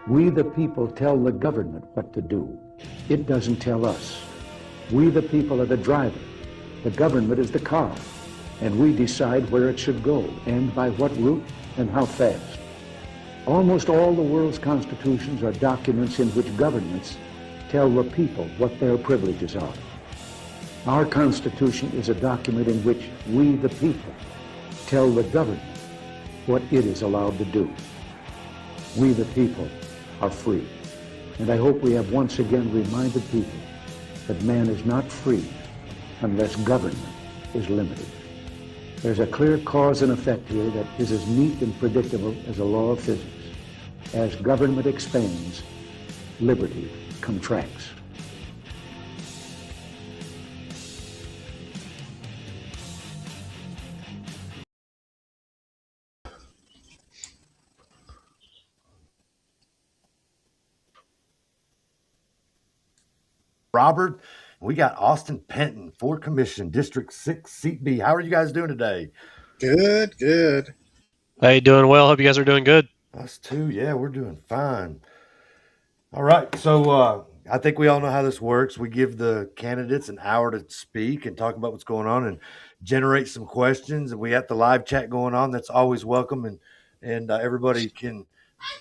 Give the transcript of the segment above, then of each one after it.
We the people tell the government what to do. It doesn't tell us. We the people are the driver. The government is the car. And we decide where it should go and by what route and how fast. Almost all the world's constitutions are documents in which governments tell the people what their privileges are. Our Constitution is a document in which we the people tell the government what it is allowed to do. We the people are free. And I hope we have once again reminded people that man is not free unless government is limited. There's a clear cause and effect here that is as neat and predictable as a law of physics. As government expands, liberty contracts. Robert, we got Austin Penton, 4th Commission, District 6, Seat B. How are you guys doing today? Good. Hey, doing well. Hope you guys are doing good. Us too. Yeah, we're doing fine. All right. So I think we all know how this works. We give the candidates an hour to speak and talk about what's going on and generate some questions. And we have the live chat going on. That's always welcome. And everybody can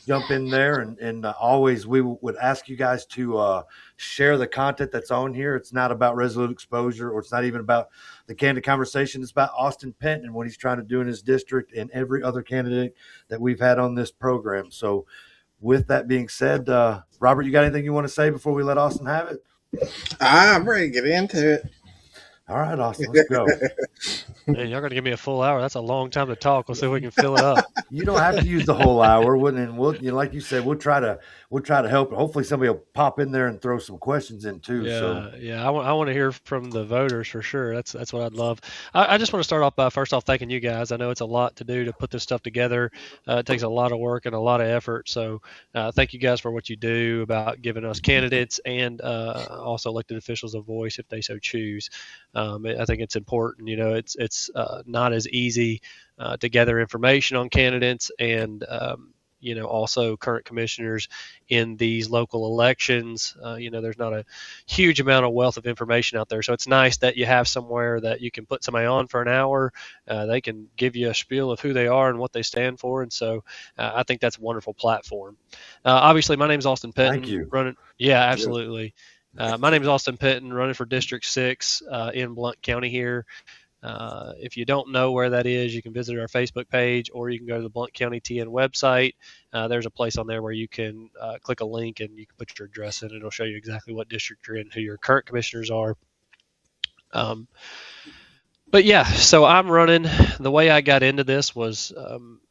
jump in there. And always we would ask you guys to share the content that's on here. It's not about Resolute Exposure, or it's not even about the Candid Conversation. It's about Austin Penton and what he's trying to do in his district and every other candidate that we've had on this program. So with that being said, Robert, you got anything you want to say before we let Austin have it? I'm ready to get into it. All right, Austin, let's go. Man, y'all going to give me a full hour. That's a long time to talk. We'll see if we can fill it up. You don't have to use the whole hour, and we'll, like you said, we'll try to help. Hopefully, somebody will pop in there and throw some questions in too. I want to hear from the voters for sure. That's what I'd love. I just want to start off by first off thanking you guys. I know it's a lot to do to put this stuff together. It takes a lot of work and a lot of effort. So thank you guys for what you do about giving us candidates and also elected officials a voice if they so choose. I think it's important. It's not as easy to gather information on candidates and also current commissioners in these local elections. There's not a huge amount of wealth of information out there. So it's nice that you have somewhere that you can put somebody on for an hour. They can give you a spiel of who they are and what they stand for. And so I think that's a wonderful platform. Obviously, my name is Austin Penton. Thank you. Yeah, absolutely. My name is Austin Penton, running for District 6 in Blount County here. If you don't know where that is, you can visit our Facebook page, or you can go to the Blount County TN website. There's a place on there where you can click a link and you can put your address in. It'll show you exactly what district you're in, who your current commissioners are. But yeah, so I'm running. The way I got into this was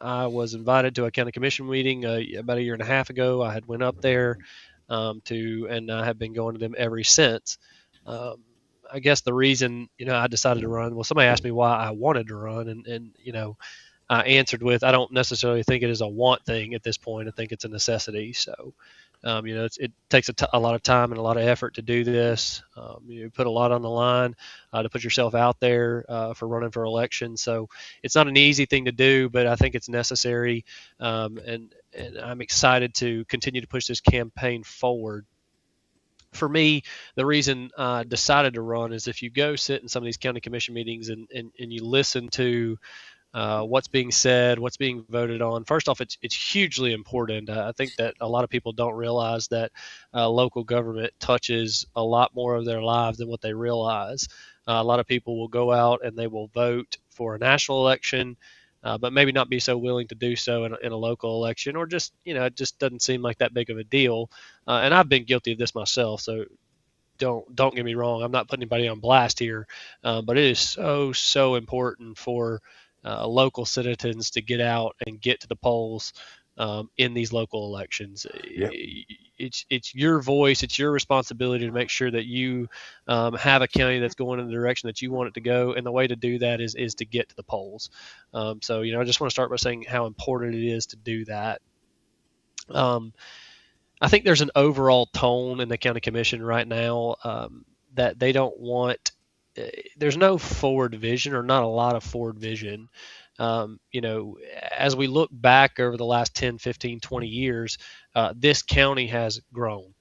I was invited to a county commission meeting about a year and a half ago. I had went up there and I have been going to them ever since. I guess the reason, I decided to run, well, somebody asked me why I wanted to run, and I answered with, I don't necessarily think it is a want thing at this point. I think it's a necessity. So, it takes a lot of time and a lot of effort to do this. You put a lot on the line to put yourself out there for running for election. So it's not an easy thing to do, but I think it's necessary. And I'm excited to continue to push this campaign forward. For me, the reason I decided to run is if you go sit in some of these county commission meetings and you listen to what's being said, what's being voted on. First off, it's hugely important. I think that a lot of people don't realize that local government touches a lot more of their lives than what they realize. A lot of people will go out and they will vote for a national election, but maybe not be so willing to do so in a local election, or just, it just doesn't seem like that big of a deal. And I've been guilty of this myself. So don't get me wrong. I'm not putting anybody on blast here, but it is so important for local citizens to get out and get to the polls in these local elections. Yep. It's your voice, it's your responsibility to make sure that you have a county that's going in the direction that you want it to go, and the way to do that is to get to the polls. So I just want to start by saying how important it is to do that. I think there's an overall tone in the county commission right now that they don't want there's no forward vision, or not a lot of forward vision. As we look back over the last 10, 15, 20 years, this county has grown.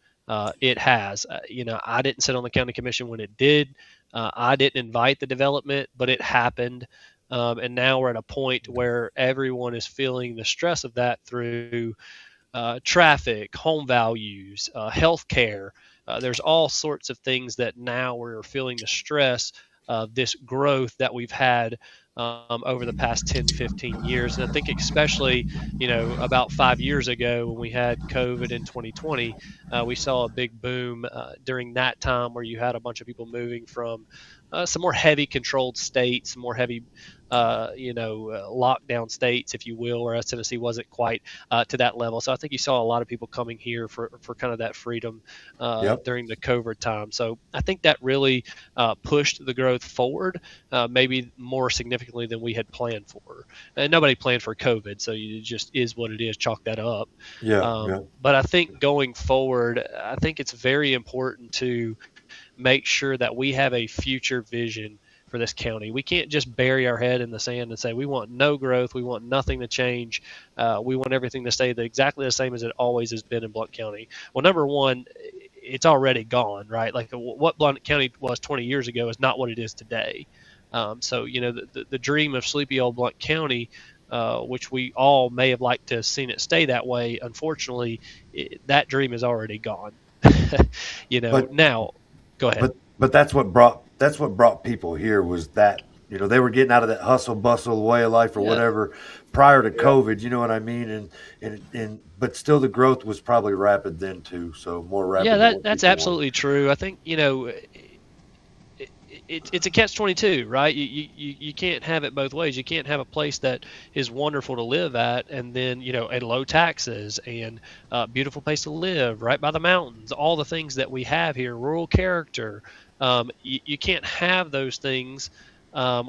It has. I didn't sit on the county commission when it did. I didn't invite the development, but it happened. And now we're at a point where everyone is feeling the stress of that through traffic, home values, healthcare. There's all sorts of things that now we're feeling the stress of this growth that we've had over the past 10, 15 years. And I think especially, about 5 years ago when we had COVID in 2020, we saw a big boom during that time where you had a bunch of people moving from some more heavy controlled states, some more heavy lockdown states, if you will, whereas Tennessee wasn't quite to that level. So I think you saw a lot of people coming here for kind of that freedom during the COVID time. So I think that really pushed the growth forward, maybe more significantly than we had planned for. And nobody planned for COVID, so it just is what it is. Chalk that up. But I think going forward, I think it's very important to make sure that we have a future vision for this county. We can't just bury our head in the sand and say we want no growth, we want nothing to change, we want everything to stay exactly the same as it always has been in Blount County. Well, number one, it's already gone, right? Like what Blount County was 20 years ago is not what it is today. So the dream of sleepy old Blount County, which we all may have liked to have seen it stay that way, unfortunately, that dream is already gone. Now go ahead. But that's what brought people here, was that they were getting out of that hustle bustle way of life or whatever prior to COVID. You know what I mean? And but still the growth was probably rapid then too. So more rapid. Yeah, that's absolutely true. I think it's a catch-22, right? You can't have it both ways. You can't have a place that is wonderful to live at, and then and low taxes and beautiful place to live, right by the mountains, all the things that we have here, rural character. You can't have those things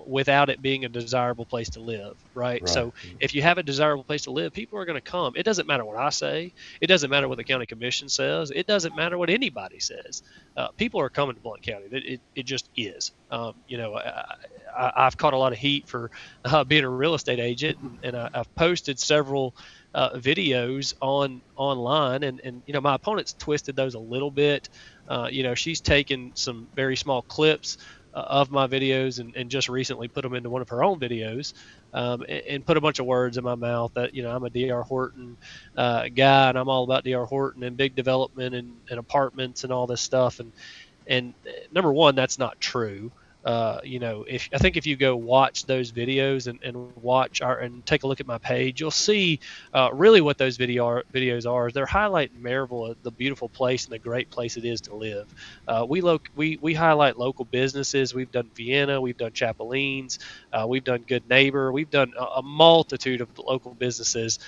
without it being a desirable place to live, right? So if you have a desirable place to live, people are going to come. It doesn't matter what I say. It doesn't matter what the county commission says. It doesn't matter what anybody says. People are coming to Blount County. It just is. I've caught a lot of heat for being a real estate agent, and I've posted several videos online, and my opponent's twisted those a little bit. She's taken some very small clips of my videos and just recently put them into one of her own videos, and put a bunch of words in my mouth that I'm a D.R. Horton guy, and I'm all about D.R. Horton and big development and apartments and all this stuff. And number one, that's not true. If you go watch those videos and take a look at my page, you'll see really what those videos are. They're highlighting Maryville, the beautiful place and the great place it is to live. We highlight local businesses. We've done Vienna, we've done Chapelines, we've done Good Neighbor, we've done a multitude of local businesses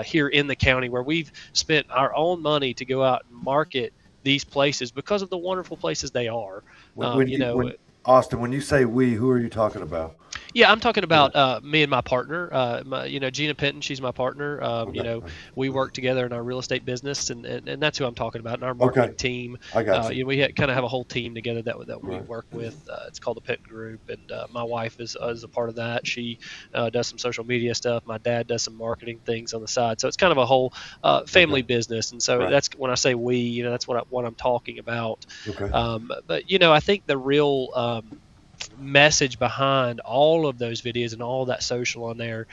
here in the county where we've spent our own money to go out and market these places because of the wonderful places they are. Austin, when you say we, who are you talking about? Yeah, I'm talking about me and my partner. Gina Penton, she's my partner. We work together in our real estate business, and that's who I'm talking about. In our marketing team, I got you. We kind of have a whole team together that we work with. It's called the Penton Group, and my wife is a part of that. She does some social media stuff. My dad does some marketing things on the side. So it's kind of a whole family business, and so that's when I say we. That's what I'm talking about. Okay. But I think the real message behind all of those videos and all that social on there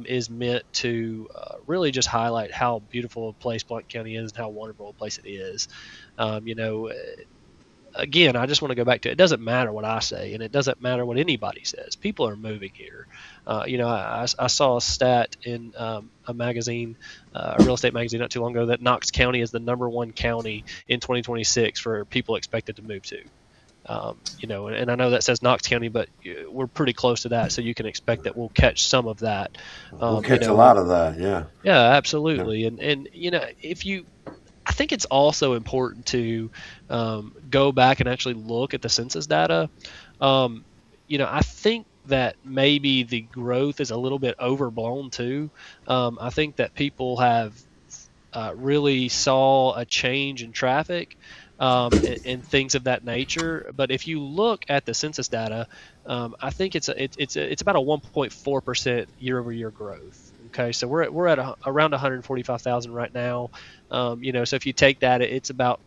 is meant to really just highlight how beautiful a place Blount County is and how wonderful a place it is. Again, I just want to go back to it doesn't matter what I say, and it doesn't matter what anybody says. People are moving here. I saw a stat in a magazine, a real estate magazine not too long ago, that Knox County is the #1 county in 2026 for people expected to move to. And I know that says Knox County, but we're pretty close to that, so you can expect that we'll catch some of that. We'll catch a lot of that, yeah. Yeah, absolutely. Yeah. And I think it's also important to go back and actually look at the census data. I think that maybe the growth is a little bit overblown too. I think that people have really saw a change in traffic. and things of that nature. But if you look at the census data, I think it's about a 1.4% year-over-year growth. Okay, so we're at around 145,000 right now. So if you take that, it's about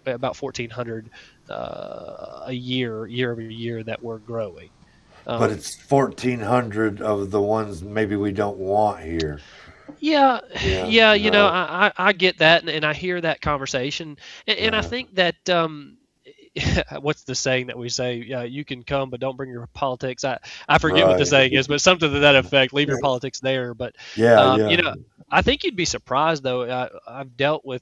1,400 a year over year that we're growing. But it's 1,400 of the ones maybe we don't want here. Yeah, Yeah. yeah, No. I get that, and I hear that conversation, and I Yeah. think that what's the saying that we say? You can come, but don't bring your politics. I forget what the Right. saying is, but something to that effect. Leave your politics there. But Yeah. um, Yeah. you know, I think you'd be surprised though. I've dealt with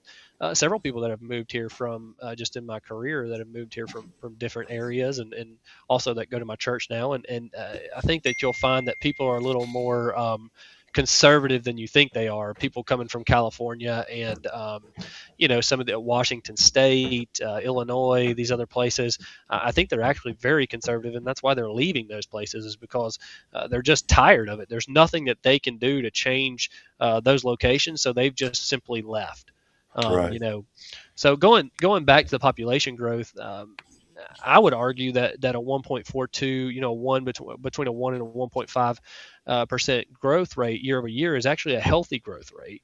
several people that have moved here from just in my career that have moved here from different areas, and also that go to my church now, and I think that you'll find that people are a little more conservative than you think they are. People coming from California and some of the Washington State, Illinois, these other places. I think they're actually very conservative, and that's why they're leaving those places is because they're just tired of it. There's nothing that they can do to change those locations, so they've just simply left. Um, Right. you know, so going back to the population growth, I would argue that a 1.42, one between a 1 and a 1.5 percent growth rate year over year is actually a healthy growth rate.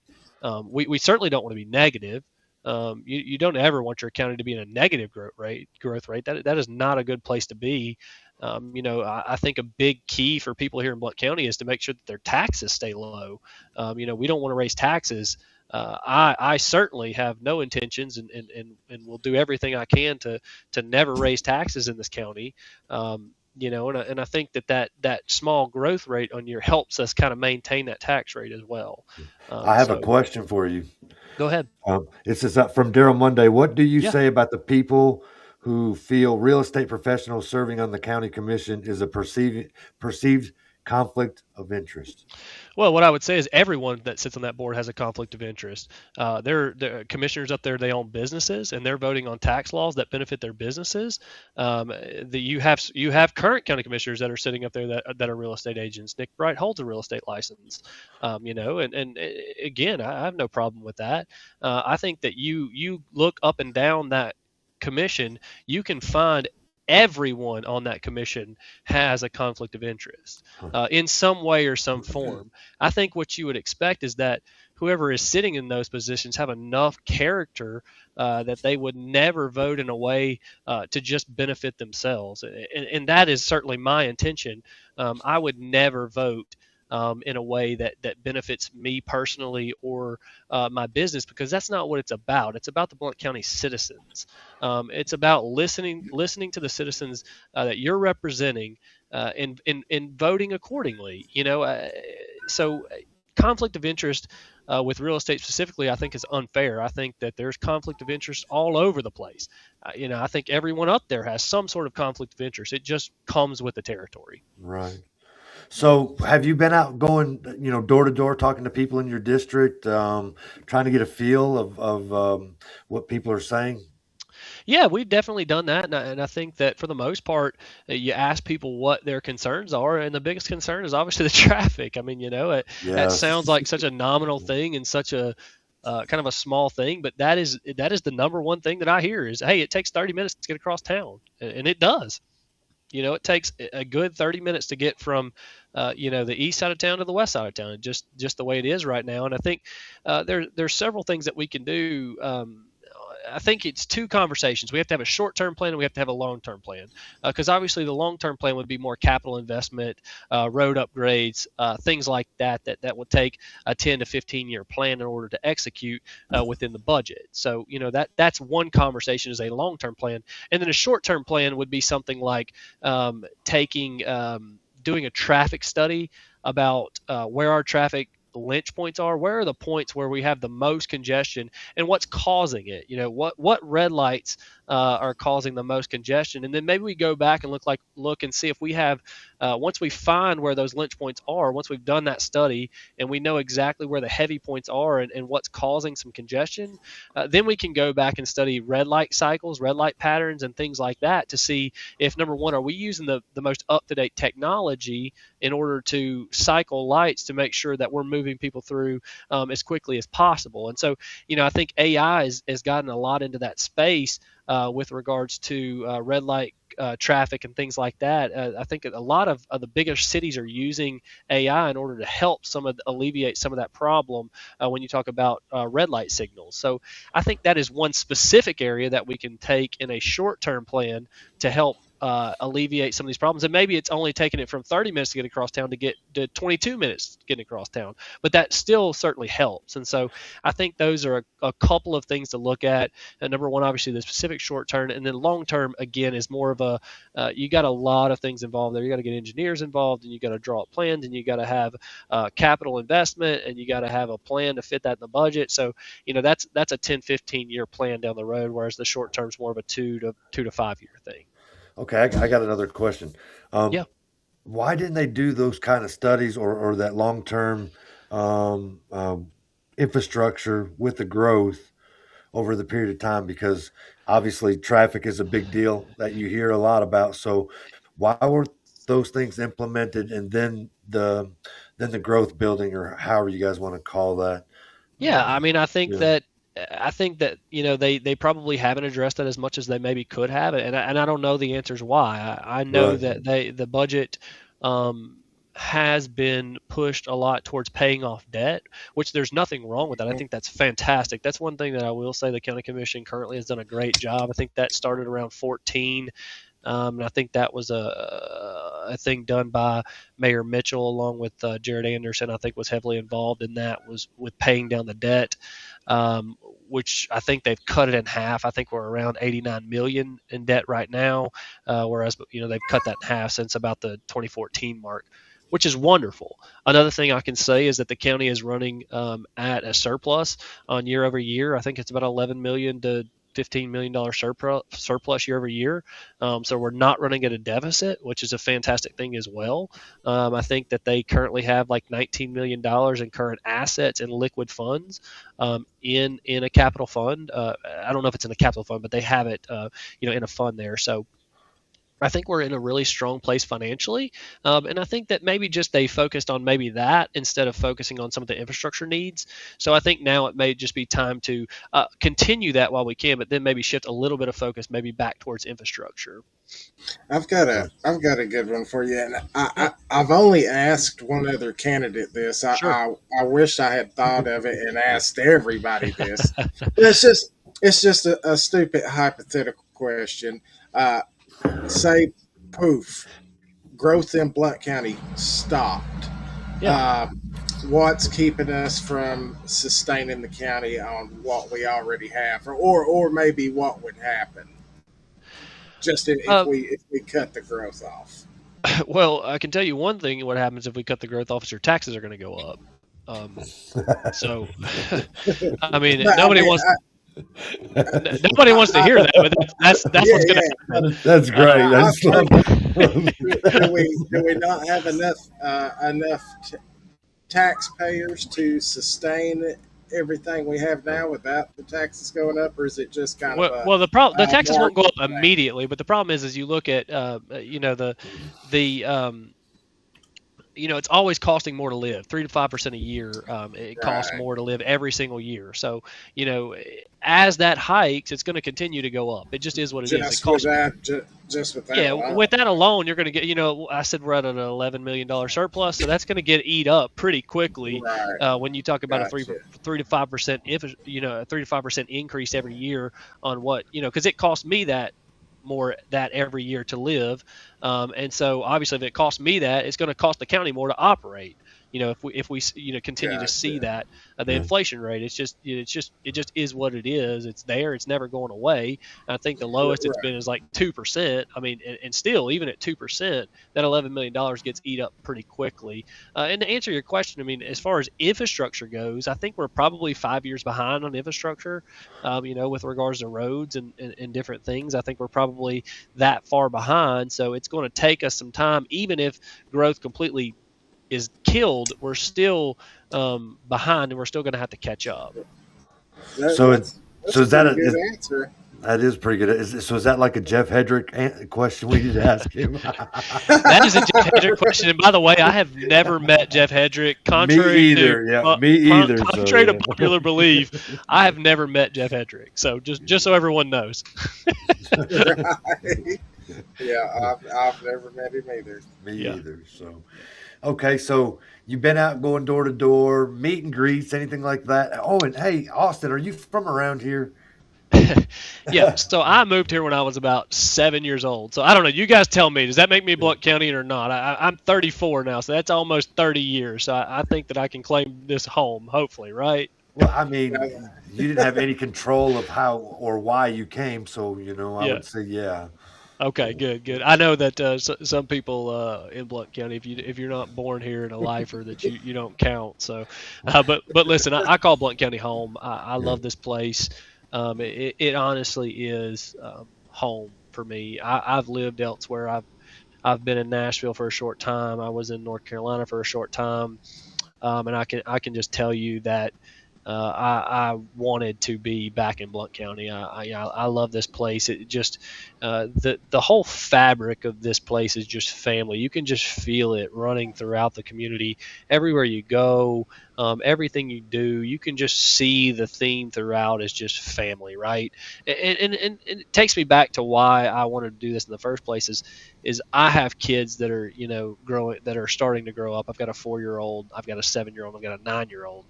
We certainly don't want to be negative. You don't ever want your county to be in a negative growth rate. That is not a good place to be. I think a big key for people here in Blount County is to make sure that their taxes stay low. We don't want to raise taxes. I certainly have no intentions and will do everything I can to never raise taxes in this county. And I think that small growth rate on your helps us kind of maintain that tax rate as well. I have a So question for you. go ahead. It says from Daryl Monday. What do you Yeah. say about the people who feel real estate professionals serving on the county commission is a perceived conflict of interest? Well, what I would say is everyone that sits on that board has a conflict of interest. They're commissioners up there. They own businesses, and they're voting on tax laws that benefit their businesses. You have current county commissioners that are sitting up there that are real estate agents. Nick Bright holds a real estate license. And again, I have no problem with that. I think that you look up and down that commission, you can find everyone on that commission has a conflict of interest in some way or some form. I think what you would expect is that whoever is sitting in those positions have enough character that they would never vote in a way to just benefit themselves. And that is certainly my intention. I would never vote in a way that benefits me personally or my business, because that's not what it's about. It's about the Blount County citizens. It's about listening to the citizens that you're representing and voting accordingly. So conflict of interest with real estate specifically, I think is unfair. I think that there's conflict of interest all over the place. I think everyone up there has some sort of conflict of interest. It just comes with the territory. Right. So, have you been out going, door to door, talking to people in your district, trying to get a feel of what people are saying? Yeah, we've definitely done that, and I think that for the most part, you ask people what their concerns are, and the biggest concern is obviously the traffic. I mean, that sounds Yes. like such a nominal thing and such a kind of a small thing, but that is the number one thing that I hear is, hey, it takes 30 minutes to get across town, and it does. It takes a good 30 minutes to get from, the east side of town to the west side of town, just the way it is right now. And I think there's several things that we can do. I think it's two conversations. We have to have a short-term plan and we have to have a long-term plan, because obviously the long-term plan would be more capital investment, road upgrades, things like that would take a 10 to 15-year plan in order to execute within the budget. So that's one conversation is a long-term plan, and then a short-term plan would be something like doing a traffic study about where our traffic lynch points are. Where are the points where we have the most congestion and what's causing it? What red lights are causing the most congestion, and then maybe we go back and look and see if we have once we find where those lynch points are, once we've done that study and we know exactly where the heavy points are and what's causing some congestion, then we can go back and study red light cycles, red light patterns, and things like that to see if, number one, are we using the most up-to-date technology in order to cycle lights to make sure that we're moving people through as quickly as possible. And so, I think AI has gotten a lot into that space with regards to red light traffic and things like that. I think a lot of the bigger cities are using AI in order to help alleviate some of that problem when you talk about red light signals. So I think that is one specific area that we can take in a short-term plan to help alleviate some of these problems. And maybe it's only taking it from 30 minutes to get across town to get to 22 minutes getting across town, but that still certainly helps. And so I think those are a couple of things to look at. And number one, obviously the specific short term, and then long term again is more of a you got a lot of things involved there. You got to get engineers involved, and you got to draw up plans, and you got to have capital investment, and you got to have a plan to fit that in the budget. So that's a 10, 15-year plan down the road, whereas the short term is more of a 2 to 5 year thing. Okay, I got another question. Yeah. Why didn't they do those kind of studies or that long term infrastructure with the growth over the period of time? Because obviously traffic is a big deal that you hear a lot about. So why were those things implemented and then the growth building, or however you guys want to call that? Yeah, I mean, Yeah. I think that they probably haven't addressed that as much as they maybe could have, and I don't know the answers why. I know Right. that the budget has been pushed a lot towards paying off debt, which there's nothing wrong with that. I think that's fantastic. That's one thing that I will say the county commission currently has done a great job. I think that started around 14. And I think that was a thing done by Mayor Mitchell along with Jared Anderson. I think was heavily involved in that, was with paying down the debt, which I think they've cut it in half. I think we're around 89 million in debt right now, whereas they've cut that in half since about the 2014 mark, which is wonderful. Another thing I can say is that the county is running at a surplus on year over year. I think it's about 11 million to $15 million surplus year over year. So we're not running at a deficit, which is a fantastic thing as well. I think that they currently have like $19 million in current assets and liquid funds in a capital fund. I don't know if it's in a capital fund, but they have it in a fund there. So I think we're in a really strong place financially. And I think that maybe just they focused on maybe that instead of focusing on some of the infrastructure needs. So I think now it may just be time to continue that while we can, but then maybe shift a little bit of focus maybe back towards infrastructure. I've got a good one for you, and I've only asked one other candidate this. Sure. I wish I had thought of it and asked everybody this. It's just a stupid hypothetical question. Say, poof, growth in Blount County stopped. Yeah. What's keeping us from sustaining the county on what we already have, or maybe what would happen just if we cut the growth off? Well, I can tell you one thing: what happens if we cut the growth off is your taxes are going to go up. So, I mean, But I nobody mean, wants nobody wants to hear that, but that's yeah, what's going to yeah. happen. That's great. I just love Do we not have enough taxpayers to sustain everything we have now without the taxes going up, or is it just kind of Well, the taxes won't go up marginal thing? immediately, but the problem is you look at the it's always costing more to live, 3 to 5% a year. It costs Right. more to live every single year. So as that hikes, it's going to continue to go up. It just is what it is. It Just with costs. that, just with that Yeah, alone. with that alone, you're going to get, I said we're at an $11 million surplus, so that's going to get eat up pretty quickly Right. when you talk about a Gotcha. 3 to 5%, if a 3 to 5% increase every year on what, because it costs me that every year to live, and so obviously if it costs me that, it's going to cost the county more to operate. If we continue to see Gotcha. that the Yeah. inflation rate, it just is what it is. It's there. It's never going away. I think the lowest it's Right. been is like 2%. I mean, and still, even at 2%, that $11 million gets eat up pretty quickly. And to answer your question, I mean, as far as infrastructure goes, I think we're probably 5 years behind on infrastructure. With regards to roads and different things, I think we're probably that far behind. So it's going to take us some time, even if growth completely is killed, we're still behind, and we're still going to have to catch up. So That's so a is that pretty good answer. That is pretty good. So is that like a Jeff Hedrick question we need to ask him? That is a Jeff Hedrick question. And by the way, I have never met Jeff Hedrick. Me either. Yeah, me either. Contrary so, to popular belief, I have never met Jeff Hedrick. So just so everyone knows. Right. Yeah, I've never met him either. Me either. So, okay, so you've been out going door to door, meet and greets, anything like that. Oh, and hey, Austin, are you from around here? Yeah, so I moved here when I was about 7 years old. So I don't know. You guys tell me. Does that make me Blount County or not? I'm 34 now, so that's almost 30 years. So I think that I can claim this home, hopefully, right? Well, I mean, you didn't have any control of how or why you came, so I would say yeah. Okay, good. I know that some people in Blount County, if you're not born here and a lifer, that you don't count. So, but listen, I call Blount County home. I love this place. It honestly is home for me. I've lived elsewhere. I've been in Nashville for a short time. I was in North Carolina for a short time, and I can just tell you that I wanted to be back in Blount County. I love this place. It just the whole fabric of this place is just family. You can just feel it running throughout the community. Everywhere you go, everything you do, you can just see the theme throughout is just family, right? And it takes me back to why I wanted to do this in the first place. Is I have kids that are growing, that are starting to grow up. I've got a 4-year-old, I've got a 7-year-old, I've got a 9-year-old.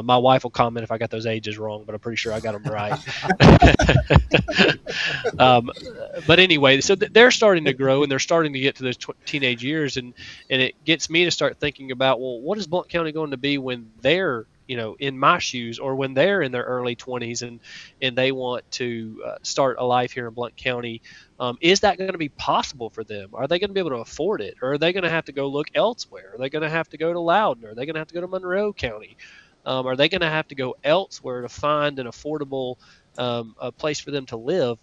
My wife will comment if I got those ages wrong, but I'm pretty sure I got them right. But anyway, so they're starting to grow and they're starting to get to those teenage years, and it gets me to start thinking about, well, what is Blount County going to be when they're in my shoes, or when they're in their early 20s and they want to start a life here in Blount County. Is that going to be possible for them? Are they going to be able to afford it, or are they going to have to go look elsewhere? Are they going to have to go to Loudoun? Are they going to have to go to Monroe County? Are they going to have to go elsewhere to find an affordable a place for them to live?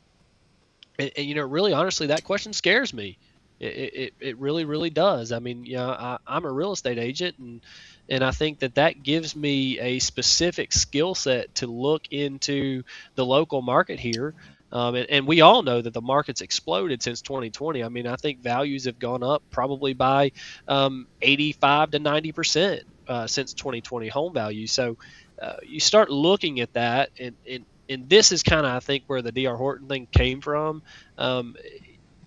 And really, honestly, that question scares me. It really, really does. I mean, I'm a real estate agent, and I think that gives me a specific skill set to look into the local market here. And we all know that the market's exploded since 2020. I mean, I think values have gone up probably by 85 to 90% since 2020, home values. So you start looking at that, and this is kind of, I think, where the D.R. Horton thing came from.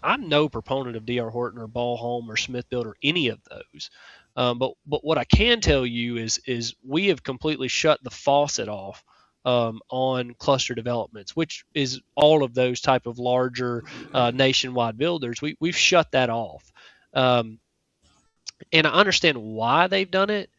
I'm no proponent of D.R. Horton or Ball Home or Smith Build or any of those. But what I can tell you is we have completely shut the faucet off on cluster developments, which is all of those type of larger nationwide builders. We've shut that off, and I understand why they've done it.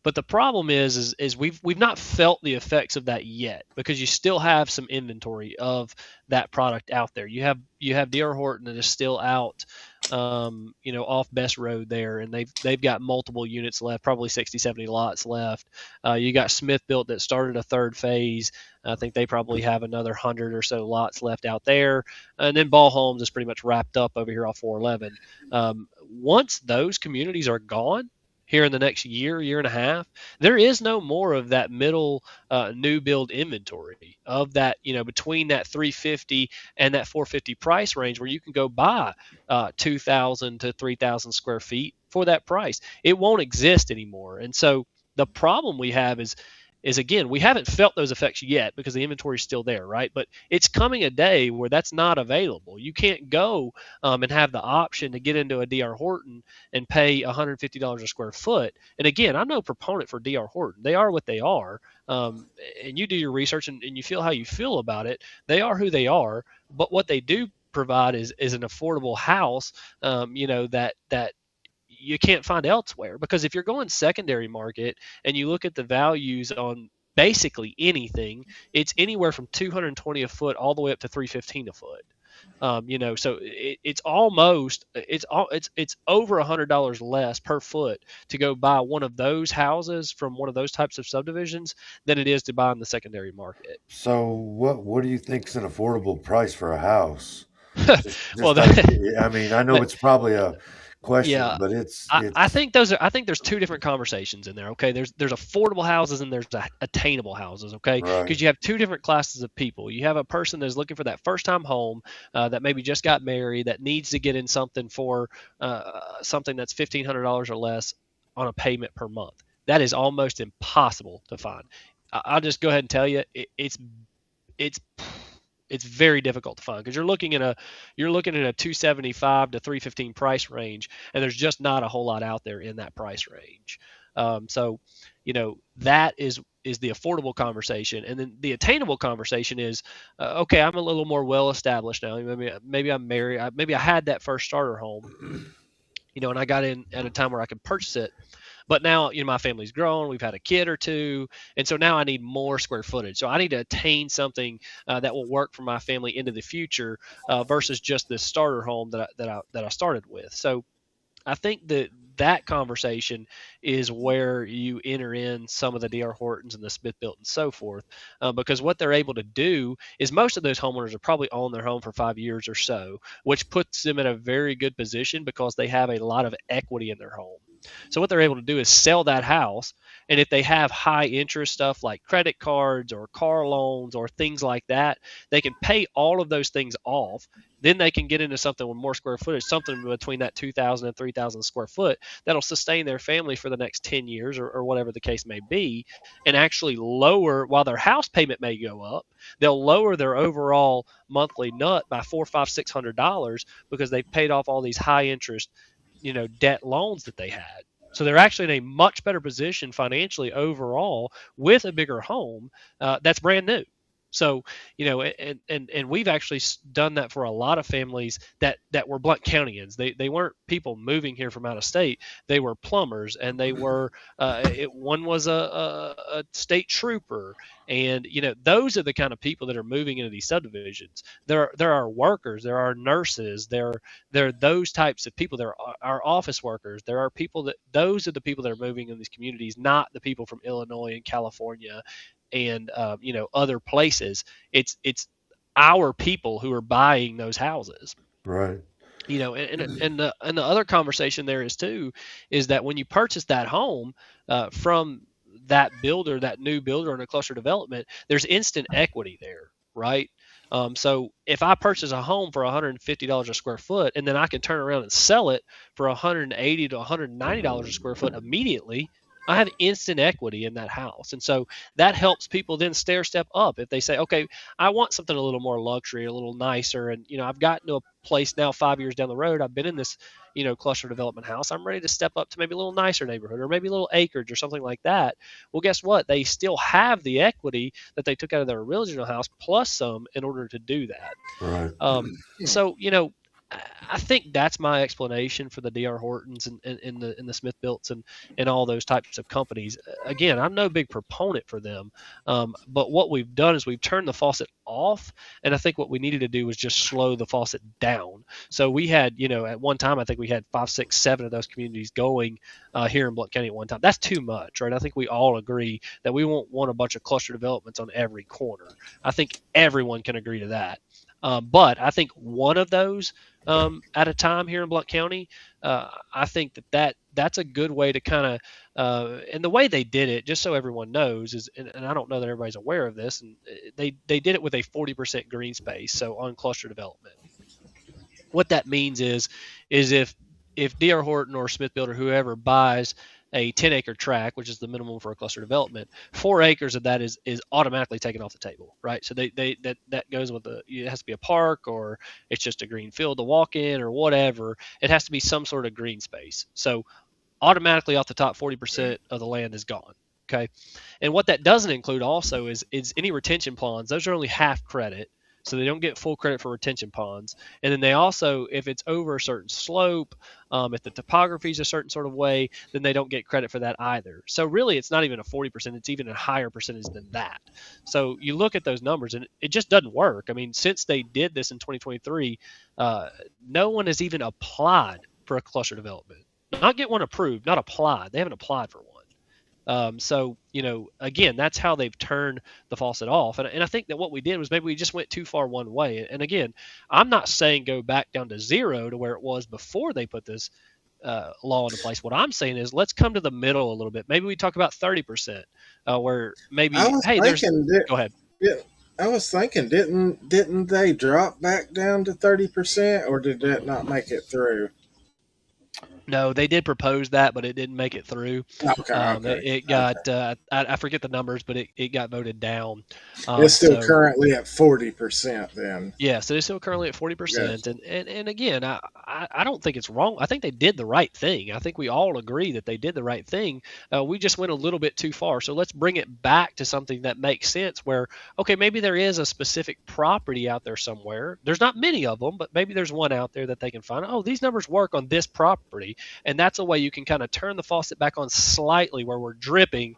But the problem is we've not felt the effects of that yet, because you still have some inventory of that product out there. You have D.R. Horton that is still out, off Best Road there, and they've got multiple units left, probably 60, 70 lots left. You got Smith Built that started a third phase. I think they probably have another 100 or so lots left out there, and then Ball Homes is pretty much wrapped up over here off 411. Once those communities are gone here in the next year and a half, there is no more of that middle new build inventory of that, between that 350 and that 450 price range, where you can go buy 2,000 to 3,000 square feet for that price. It won't exist anymore. And so the problem we have is again, we haven't felt those effects yet because the inventory is still there, right? But it's coming a day where that's not available. You can't go and have the option to get into a D.R. Horton and pay $150 a square foot. And again, I'm no proponent for D.R. Horton. They are what they are. And you do your research and you feel how you feel about it. They are who they are. But what they do provide is an affordable house, that you can't find elsewhere. Because if you're going secondary market and you look at the values on basically anything, it's anywhere from 220 a foot all the way up to 315 a foot. So it's over $100 less per foot to go buy one of those houses from one of those types of subdivisions than it is to buy in the secondary market. So what do you think is an affordable price for a house? Well, I mean, I know it's probably a question, Yeah, but it's I think those are. I think there's two different conversations in there. Okay, there's affordable houses and there's attainable houses. Okay, right. because you have two different classes of people. You have a person that's looking for that first time home, that maybe just got married, that needs to get in something for something that's $1,500 or less on a payment per month. That is almost impossible to find. I'll just go ahead and tell you, it's it's very difficult to find because you're looking at a 275 to 315 price range, and there's just not a whole lot out there in that price range. So, that is the affordable conversation, and then the attainable conversation is, okay, I'm a little more well established now. Maybe I'm married. Maybe I had that first starter home, and I got in at a time where I could purchase it. But now, my family's grown. We've had a kid or two, and so now I need more square footage. So I need to attain something that will work for my family into the future, versus just this starter home that I started with. So I think that conversation is where you enter in some of the D.R. Hortons and the Smith Built and so forth, because what they're able to do is most of those homeowners are probably own their home for 5 years or so, which puts them in a very good position because they have a lot of equity in their home. So what they're able to do is sell that house, and if they have high interest stuff like credit cards or car loans or things like that, they can pay all of those things off. Then they can get into something with more square footage, something between that 2,000 and 3,000 square foot that'll sustain their family for the next 10 years, or whatever the case may be, and actually lower, while their house payment may go up, they'll lower their overall monthly nut by $400, $500, $600 because they've paid off all these high interest, debt loans that they had. So they're actually in a much better position financially overall with a bigger home that's brand new. So, and we've actually done that for a lot of families that were Blount Countyans. They weren't people moving here from out of state. They were plumbers, and they were one was a state trooper, and those are the kind of people that are moving into these subdivisions. There are workers, there are nurses, there are those types of people. There are office workers. There are people those are the people that are moving in these communities, not the people from Illinois and California and other places. It's our people who are buying those houses, Right. and the other conversation there is too, is that when you purchase that home from that builder, that new builder in a cluster development, there's instant equity there, right? So if I purchase a home for $150 a square foot, and then I can turn around and sell it for $180 to $190 a square foot immediately, I have instant equity in that house. And so that helps people then stair step up. If they say, okay, I want something a little more luxury, a little nicer. And, I've gotten to a place now 5 years down the road. I've been in this, cluster development house. I'm ready to step up to maybe a little nicer neighborhood, or maybe a little acreage or something like that. Well, guess what? They still have the equity that they took out of their original house plus some in order to do that. Right. So, I think that's my explanation for the D.R. Hortons and the Smith Builts and all those types of companies. Again, I'm no big proponent for them, but what we've done is we've turned the faucet off, and I think what we needed to do was just slow the faucet down. So we had, at one time, I think we had 5, 6, 7 of those communities going here in Blount County at one time. That's too much, right? I think we all agree that we won't want a bunch of cluster developments on every corner. I think everyone can agree to that. But I think one of those at a time here in Blount County, I think that's a good way to kind of, and the way they did it, just so everyone knows, is, and I don't know that everybody's aware of this, and they did it with a 40% green space, so on cluster development. What that means is if D.R. Horton or Smith Builder, whoever buys a 10-acre tract, which is the minimum for a cluster development, 4 acres of that is automatically taken off the table, right? So that goes with it has to be a park, or it's just a green field to walk in, or whatever. It has to be some sort of green space. So automatically off the top, 40% of the land is gone. Okay, and what that doesn't include also is any retention ponds. Those are only half credit. So they don't get full credit for retention ponds. And then they also, if it's over a certain slope, if the topography is a certain sort of way, then they don't get credit for that either. So really, it's not even a 40%. It's even a higher percentage than that. So you look at those numbers, and it just doesn't work. I mean, since they did this in 2023, no one has even applied for a cluster development. Not get one approved, not applied. They haven't applied for one. So, again, that's how they've turned the faucet off. And I think that what we did was maybe we just went too far one way. And again, I'm not saying go back down to zero to where it was before they put this law into place. What I'm saying is, let's come to the middle a little bit. Maybe we talk about 30%, where maybe, I was hey, thinking that, go ahead. yeah, I was thinking, didn't they drop back down to 30%, or did that not make it through? No, they did propose that, but it didn't make it through. Okay. It got, I forget the numbers, but it got voted down. It's still So currently at 40% then. yes, it is still currently at Yes. 40%. And again, I don't think it's wrong. I think they did the right thing. I think we all agree that they did the right thing. We just went a little bit too far. So let's bring it back to something that makes sense where, okay, maybe there is a specific property out there somewhere. There's not many of them, but maybe there's one out there that they can find. Oh, these numbers work on this property. And that's a way you can kind of turn the faucet back on slightly where we're dripping.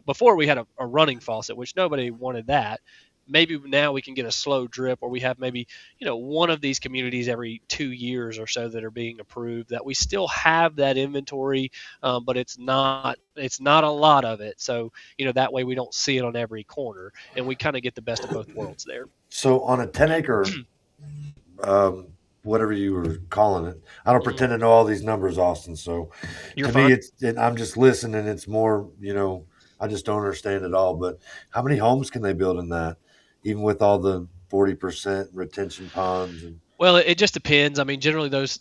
Before we had a running faucet, which nobody wanted that. Maybe now we can get a slow drip, or we have maybe one of these communities every 2 years or so that are being approved, that we still have that inventory, but it's not a lot of it. So that way we don't see it on every corner, and we kind of get the best of both worlds there. So on a 10-acre, whatever you were calling it, I don't pretend to know all these numbers, Austin. So You're to fine. me, I'm just listening. It's more, I just don't understand it all. But how many homes can they build in that, even with all the 40% retention ponds? Well, it just depends. I mean, generally those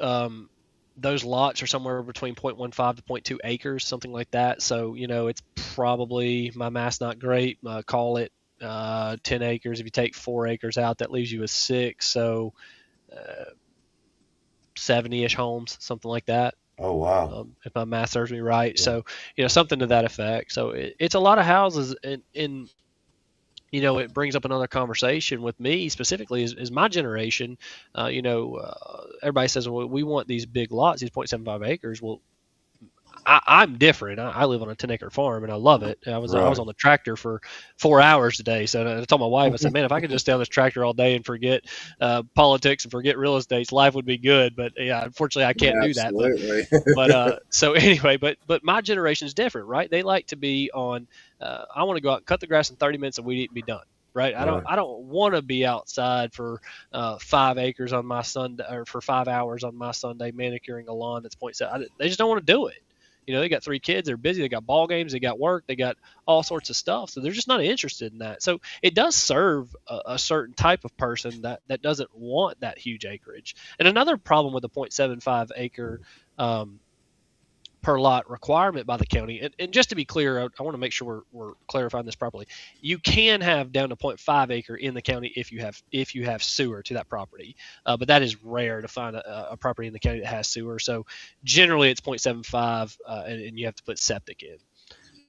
lots are somewhere between 0.15 to 0.2 acres, something like that. So it's probably, my math's not great. Call it 10 acres. If you take 4 acres out, that leaves you with 6. So 70-ish homes, something like that. Oh, wow. If my math serves me right. Yeah. So, something to that effect. So it's a lot of houses, and it brings up another conversation with me specifically is my generation. Everybody says, well, we want these big lots, these 0.75 acres. Well, I'm different. I live on a 10-acre farm, and I love it. I was on the tractor for 4 hours today. So I told my wife, I said, man, if I could just stay on this tractor all day and forget politics and forget real estate, life would be good. But yeah, unfortunately, I can't do that. But so anyway, but my generation is different, right? They like to be on. I want to go out and cut the grass in 30 minutes and weed eat and be done. Right. I don't want to be outside for 5 acres on my Sunday, or for 5 hours on my Sunday manicuring a lawn that's 0.7. They just don't want to do it. They got 3 kids. They're busy. They got ball games. They got work. They got all sorts of stuff. So they're just not interested in that. So it does serve a certain type of person that doesn't want that huge acreage. And another problem with the 0.75 acre per lot requirement by the county, and just to be clear, I want to make sure we're clarifying this properly. You can have down to 0.5 acre in the county if you have sewer to that property, but that is rare to find a property in the county that has sewer. So generally it's 0.75, and you have to put septic in.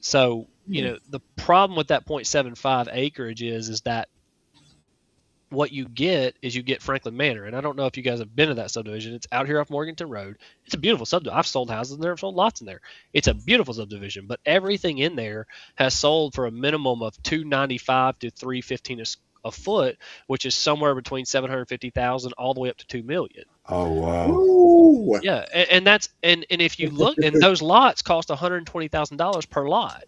So the problem with that 0.75 acreage is that what you get Franklin Manor. And I don't know if you guys have been to that subdivision. It's out here off Morganton Road. It's a beautiful subdivision. I've sold houses in there. I've sold lots in there. It's a beautiful subdivision, but everything in there has sold for a minimum of $295 to $315 a foot, which is somewhere between $750,000 all the way up to $2 million. Oh, wow. Ooh. Yeah. And that's, and if you look, and those lots cost $120,000 per lot.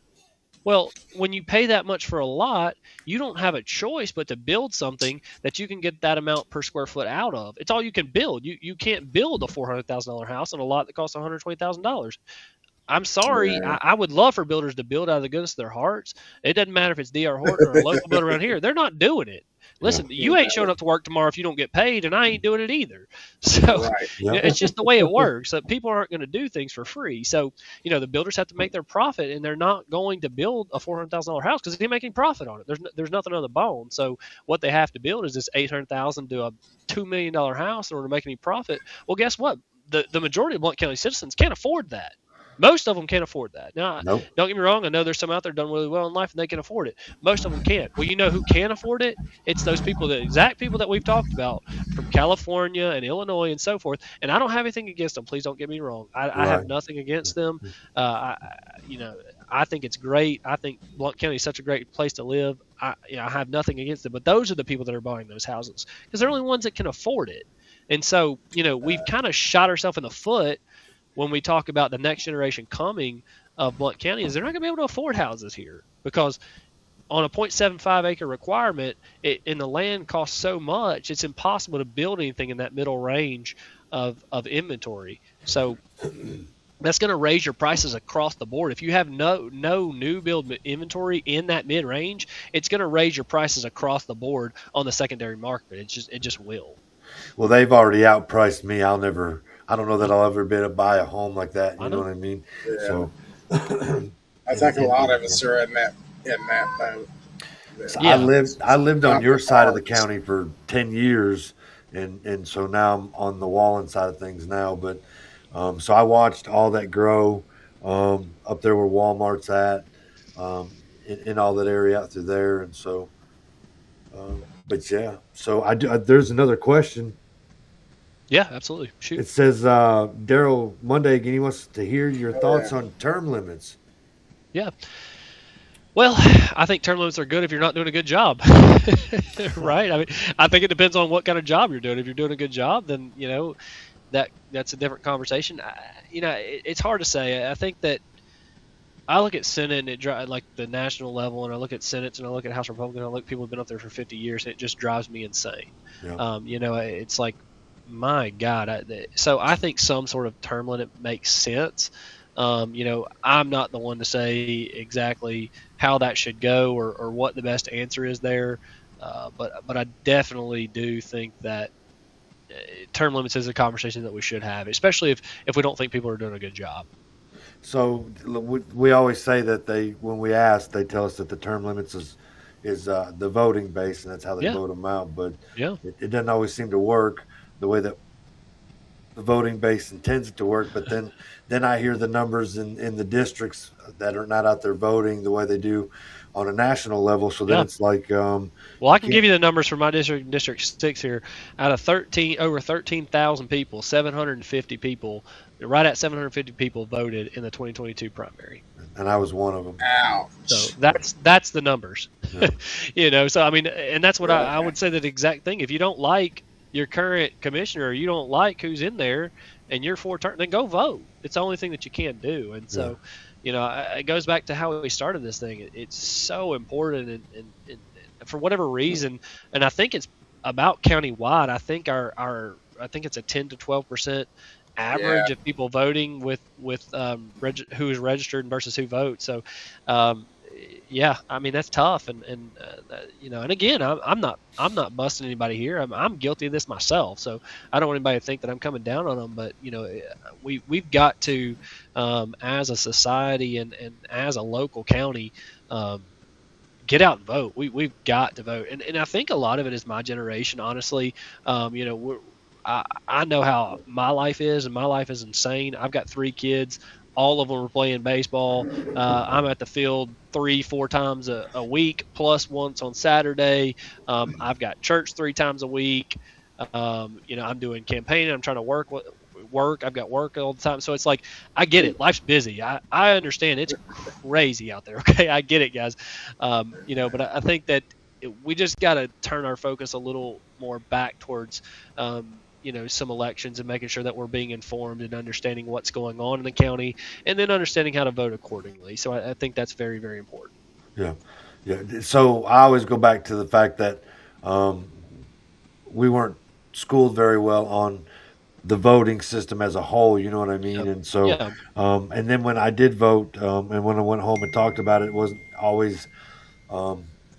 Well, when you pay that much for a lot, you don't have a choice but to build something that you can get that amount per square foot out of. It's all you can build. You can't build a $400,000 house on a lot that costs $120,000. I'm sorry. Yeah. I would love for builders to build out of the goodness of their hearts. It doesn't matter if it's D.R. Horton or a local builder around here. They're not doing it. Listen, you ain't showing up to work tomorrow if you don't get paid, and I ain't doing it either. So it's just the way it works. So people aren't going to do things for free. So, the builders have to make their profit, and they're not going to build a $400,000 house because they're making profit on it. There's nothing on the bone. So what they have to build is this $800,000 to a $2 million house in order to make any profit. Well, guess what? The majority of Blount County citizens can't afford that. Most of them can't afford that. Now, Don't get me wrong. I know there's some out there done really well in life and they can afford it. Most of them can't. Well, you know who can afford it? It's those people, the exact people that we've talked about from California and Illinois and so forth. And I don't have anything against them. Please don't get me wrong. I have nothing against them. I think it's great. I think Blount County is such a great place to live. I have nothing against them. But those are the people that are buying those houses because they're the only ones that can afford it. And so, we've kind of shot ourselves in the foot when we talk about the next generation coming of Blount County, is they're not going to be able to afford houses here because on a 0.75 acre requirement, and the land costs so much, it's impossible to build anything in that middle range of inventory. So that's going to raise your prices across the board. If you have no new build inventory in that mid range, it's going to raise your prices across the board on the secondary market. It just will. Well, they've already outpriced me. I don't know that I'll ever be able to buy a home like that. I You know know. what I mean? Yeah, So, I think a lot of us are in that boat. so Yeah. I lived on Not your the side of the farms. county for 10 years, and so now I'm on the Wallen side of things now. But so I watched all that grow up there where Walmart's at, in all that area out through there, and so. But yeah, so there's another question. Yeah, absolutely. Shoot. It says Daryl Monday again. He wants to hear your Oh yeah, thoughts on term limits. Yeah. Well, I think term limits are good if you're not doing a good job, right? I mean, I think it depends on what kind of job you're doing. If you're doing a good job, then that's a different conversation. It's hard to say. I think that I look at Senate and like the national level, and I look at Senate and I look at House Republican. I look at people who've been up there for 50 years, and it just drives me insane. Yeah. It's like, my God. So I think some sort of term limit makes sense. I'm not the one to say exactly how that should go or what the best answer is there, but I definitely do think that term limits is a conversation that we should have, especially if we don't think people are doing a good job. So we always say that when we ask, they tell us that the term limits is the voting base, and that's how they Yeah, vote them out. But yeah, it doesn't always seem to work the way that the voting base intends it to work. But then I hear the numbers in the districts that are not out there voting the way they do on a national level. So then yeah. it's like Well, you I can can't. give you the numbers for my district, District 6 here. Out of over 13,000 people, 750 people, right at 750 people voted in the 2022 primary. And I was one of them. So ouch. that's the numbers. Yeah. So I mean, and that's what I Yeah. would say that exact thing. If you don't like your current commissioner, or you don't like who's in there, and you're for term, then go vote. It's the only thing that you can do. And so, it goes back to how we started this thing. It's so important, and for whatever reason, and I think it's about countywide. I think I think it's a 10 to 12% Yeah. average of people voting with who is registered versus who votes. So, um, yeah, I mean that's tough, and again, I'm not busting anybody here. I'm guilty of this myself, so I don't want anybody to think that I'm coming down on them. But we've got to, as a society and as a local county, get out and vote. We've got to vote, and I think a lot of it is my generation. Honestly, I know how my life is, and my life is insane. I've got 3 kids. All of them are playing baseball. I'm at the field 3-4 times a week, plus once on Saturday. I've got church 3 times a week. I'm doing campaigning. I'm trying to work. I've got work all the time. So it's like, I get it. Life's busy. I understand. It's crazy out there. Okay, I get it, guys. But I think that we just got to turn our focus a little more back towards some elections and making sure that we're being informed and understanding what's going on in the county, and then understanding how to vote accordingly. So I think that's very, very important. Yeah, yeah. So I always go back to the fact that we weren't schooled very well on the voting system as a whole. You know what I mean? Yep. And so, Yeah. and then when I did vote, and when I went home and talked about it, it wasn't always.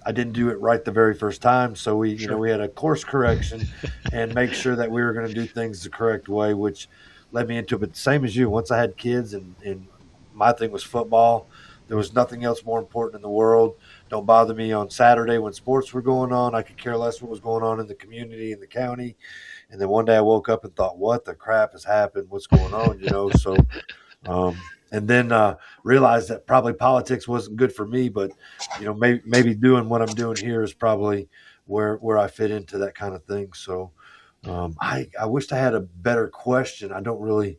I didn't do it right the very first time, so Sure. we had a course correction and make sure that we were going to do things the correct way, which led me into. But same as you, once I had kids and my thing was football, there was nothing else more important in the world. Don't bother me on Saturday when sports were going on. I could care less what was going on in the community, in the county. And then one day I woke up and thought, what the crap has happened? What's going on? So and then realized that probably politics wasn't good for me, but maybe doing what I'm doing here is probably where I fit into that kind of thing. So I wished I had a better question. I don't really,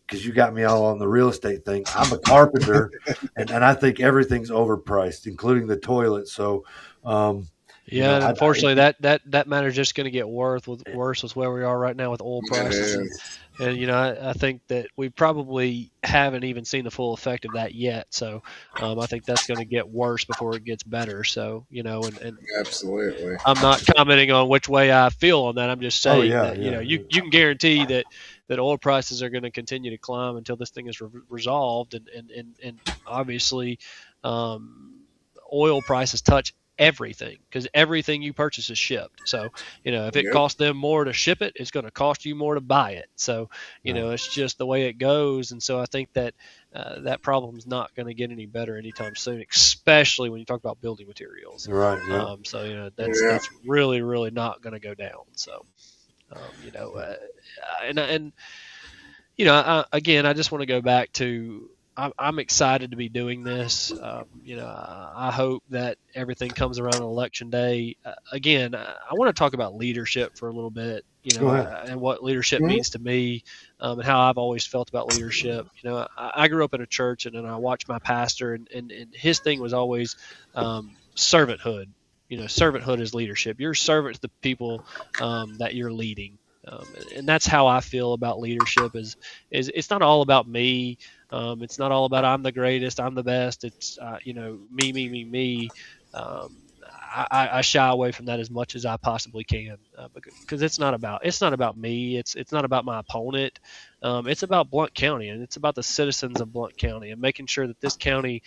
because you got me all on the real estate thing. I'm a carpenter, and I think everything's overpriced, including the toilet. So Yeah, and unfortunately, that matter's just going to get worse with where we are right now with oil It prices. is. And I think that we probably haven't even seen the full effect of that yet. So I think that's going to get worse before it gets better. So and Absolutely. I'm not commenting on which way I feel on that. I'm just Oh saying yeah, that yeah. you can guarantee that oil prices are going to continue to climb until this thing is resolved, and obviously, um, oil prices touch everything because everything you purchase is shipped. So if it Yep. costs them more to ship it, it's going to cost you more to buy it. So Yeah. it's just the way it goes. And so I think that that problem is not going to get any better anytime soon, especially when you talk about building materials. Right. Yeah. So Yeah. that's really really not going to go down. So and again, I just want to go back to I'm excited to be doing this. I hope that everything comes around on election day. Again, I want to talk about leadership for a little bit. Go ahead. And what leadership Mhm. means to me, and how I've always felt about leadership. I grew up in a church, and then I watched my pastor, and his thing was always servanthood. Servanthood is leadership. You're a servant to the people that you're leading. And that's how I feel about leadership is it's not all about me. It's not all about I'm the greatest, I'm the best. It's me, me, me, me. Um, I shy away from that as much as I possibly can because it's not about me. It's not about my opponent. It's about Blount County, and it's about the citizens of Blount County and making sure that this county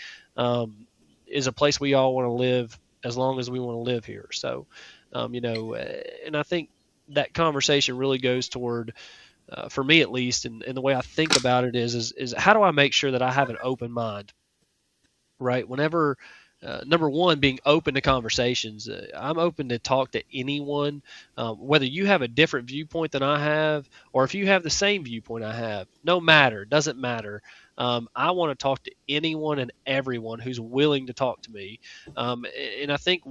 is a place we all want to live as long as we want to live here. So, and I think that conversation really goes toward, for me at least, and the way I think about it is how do I make sure that I have an open mind, right? Whenever, number one, being open to conversations. I'm open to talk to anyone, whether you have a different viewpoint than I have, or if you have the same viewpoint I have. No matter, doesn't matter. I want to talk to anyone and everyone who's willing to talk to me. And I think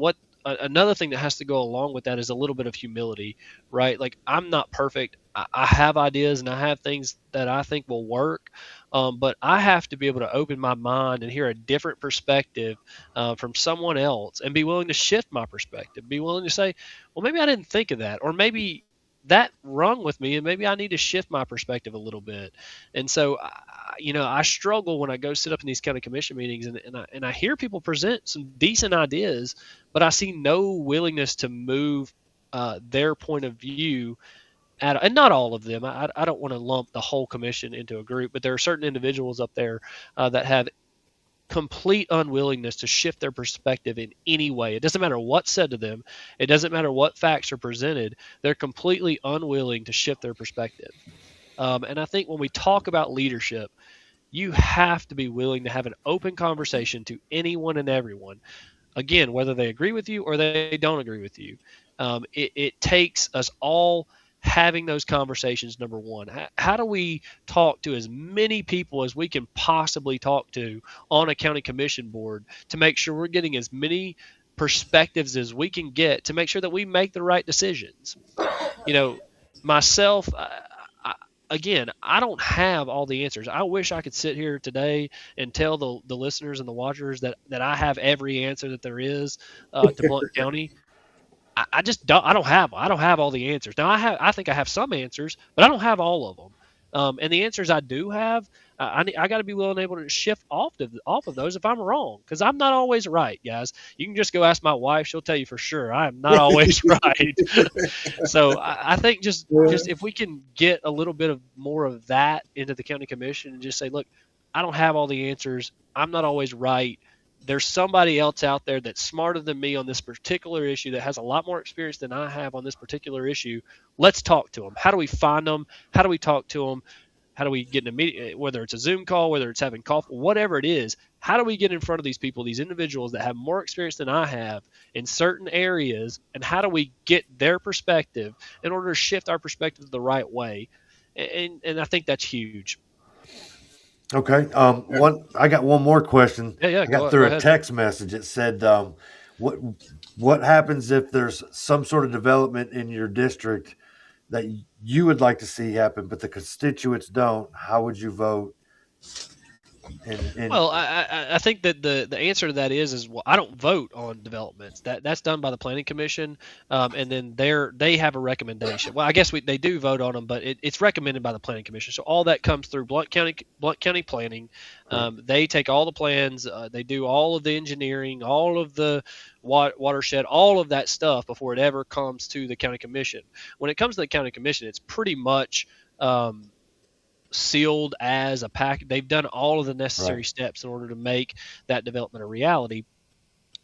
another thing that has to go along with that is a little bit of humility, right? Like I'm not perfect. I have ideas and I have things that I think will work, but I have to be able to open my mind and hear a different perspective from someone else and be willing to shift my perspective. Be willing to say, well, maybe I didn't think of that, or maybe that rung with me, and maybe I need to shift my perspective a little bit. And so, I struggle when I go sit up in these county commission meetings, and I hear people present some decent ideas, but I see no willingness to move their point of view and not all of them. I don't want to lump the whole commission into a group, but there are certain individuals up there that have complete unwillingness to shift their perspective in any way. It doesn't matter what's said to them. It doesn't matter what facts are presented. They're completely unwilling to shift their perspective. And I think when we talk about leadership, you have to be willing to have an open conversation to anyone and everyone. Again, whether they agree with you or they don't agree with you. It takes us all having those conversations. Number one, how do we talk to as many people as we can possibly talk to on a county commission board to make sure we're getting as many perspectives as we can get to make sure that we make the right decisions. Myself, again, I don't have all the answers. I wish I could sit here today and tell the listeners and the watchers that I have every answer that there is to Blount County. I just don't. I don't have all the answers. Now I think I have some answers, but I don't have all of them. And the answers I do have, I got to be willing and able to shift off of those if I'm wrong, because I'm not always right, guys. You can just go ask my wife; she'll tell you for sure I am not always right. So I think just if we can get a little bit of more of that into the county commission and just say, look, I don't have all the answers. I'm not always right. There's somebody else out there that's smarter than me on this particular issue, that has a lot more experience than I have on this particular issue. Let's talk to them. How do we find them? How do we talk to them? How do we get in a meeting, whether it's a Zoom call, whether it's having coffee, whatever it is? How do we get in front of these people, these individuals that have more experience than I have in certain areas, and how do we get their perspective in order to shift our perspective the right way? And I think that's huge. Okay. I got one more question. Yeah, I go got through a ahead. text message. It said, what what happens if there's some sort of development in your district that you would like to see happen, but the constituents don't? How would you vote? And Well, I think that the answer to that is well, I don't vote on developments. That's done by the planning commission, and then they have a recommendation. Well, I guess they do vote on them, but it's recommended by the planning commission. So all that comes through Blount County Planning. They take all the plans, they do all of the engineering, all of the watershed, all of that stuff before it ever comes to the county commission. When it comes to the county commission, it's pretty much sealed as a pack. They've done all of the necessary steps in order to make that development a reality.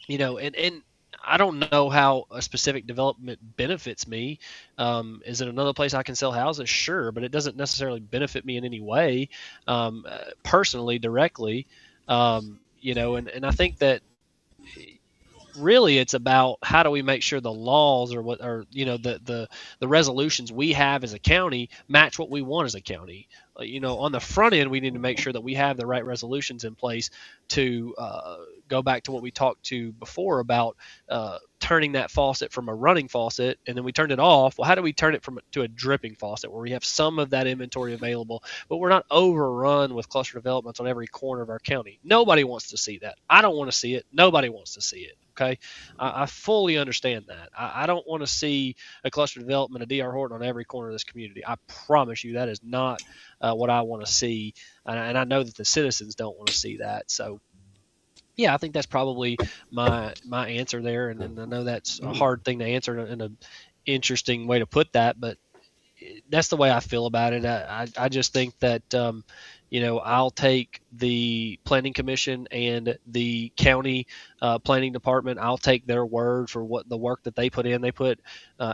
And I don't know how a specific development benefits me. Is it another place I can sell houses? Sure, but it doesn't necessarily benefit me in any way, personally, directly. And I think that really it's about how do we make sure the laws or the resolutions we have as a county match what we want as a county. On the front end we need to make sure that we have the right resolutions in place to go back to what we talked to before about turning that faucet from a running faucet, and then we turned it off. Well, how do we turn it to a dripping faucet where we have some of that inventory available, but we're not overrun with cluster developments on every corner of our county? Nobody wants to see that. I don't want to see it. Nobody wants to see it. Okay, I fully understand that. I don't want to see a cluster development, a DR Horton on every corner of this community. I promise you that is not what I want to see, and I know that the citizens don't want to see that. So, yeah, I think that's probably my answer there, and I know that's a hard thing to answer in an interesting way to put that, but that's the way I feel about it. I just think that I'll take the planning commission and the county planning department. I'll take their word for what the work that they put in. They put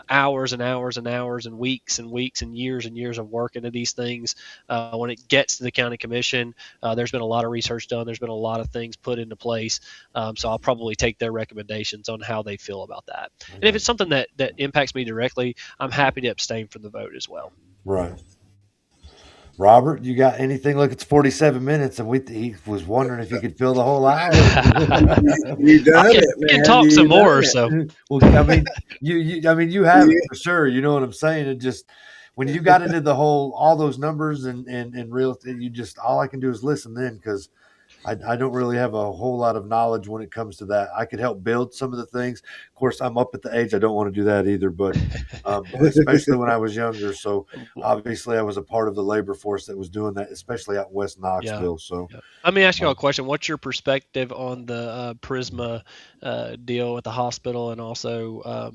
hours and hours and hours and weeks and years of work into these things. When it gets to the county commission, there's been a lot of research done. There's been a lot of things put into place. So I'll probably take their recommendations on how they feel about that. And if it's something that impacts me directly, I'm happy to abstain from the vote as well. Right. Robert, you got anything? Look, it's 47 minutes, and he was wondering if you could fill the whole hour. You done it, man. You can talk some more. So, well, I mean, you have it for sure. You know what I'm saying? It just when you got into all those numbers and real estate, all I can do is listen then because I don't really have a whole lot of knowledge when it comes to that. I could help build some of the things. Of course, I'm up at the age I don't want to do that either, but especially when I was younger. So obviously I was a part of the labor force that was doing that, especially out in West Knoxville. Yeah. So let me ask you a question. What's your perspective on the Prisma deal with the hospital, and also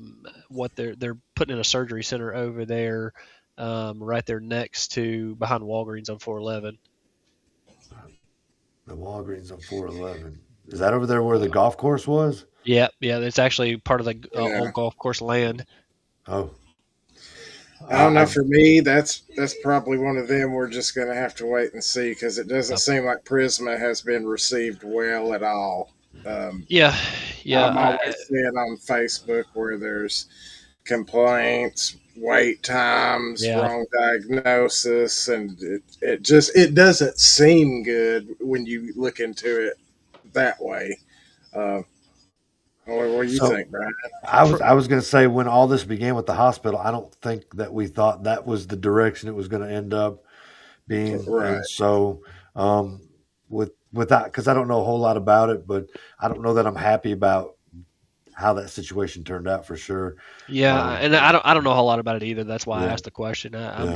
what they're putting in a surgery center over there right there behind Walgreens on 411? The Walgreens on 411. Is that over there where the golf course was? Yeah. It's actually part of the old golf course land. Oh. I don't know. For me, that's probably one of them we're just going to have to wait and see because it doesn't seem like Prisma has been received well at all. Yeah. I'm always seeing on Facebook where there's complaints, wait times, wrong diagnosis, and it doesn't seem good when you look into it that way. What do you think, Brian? I was going to say when all this began with the hospital, I don't think that we thought that was the direction it was going to end up being. Right. And so with that, because I don't know a whole lot about it, but I don't know that I'm happy about how that situation turned out for sure. Yeah, and I don't know a whole lot about it either. That's why I asked the question. I'm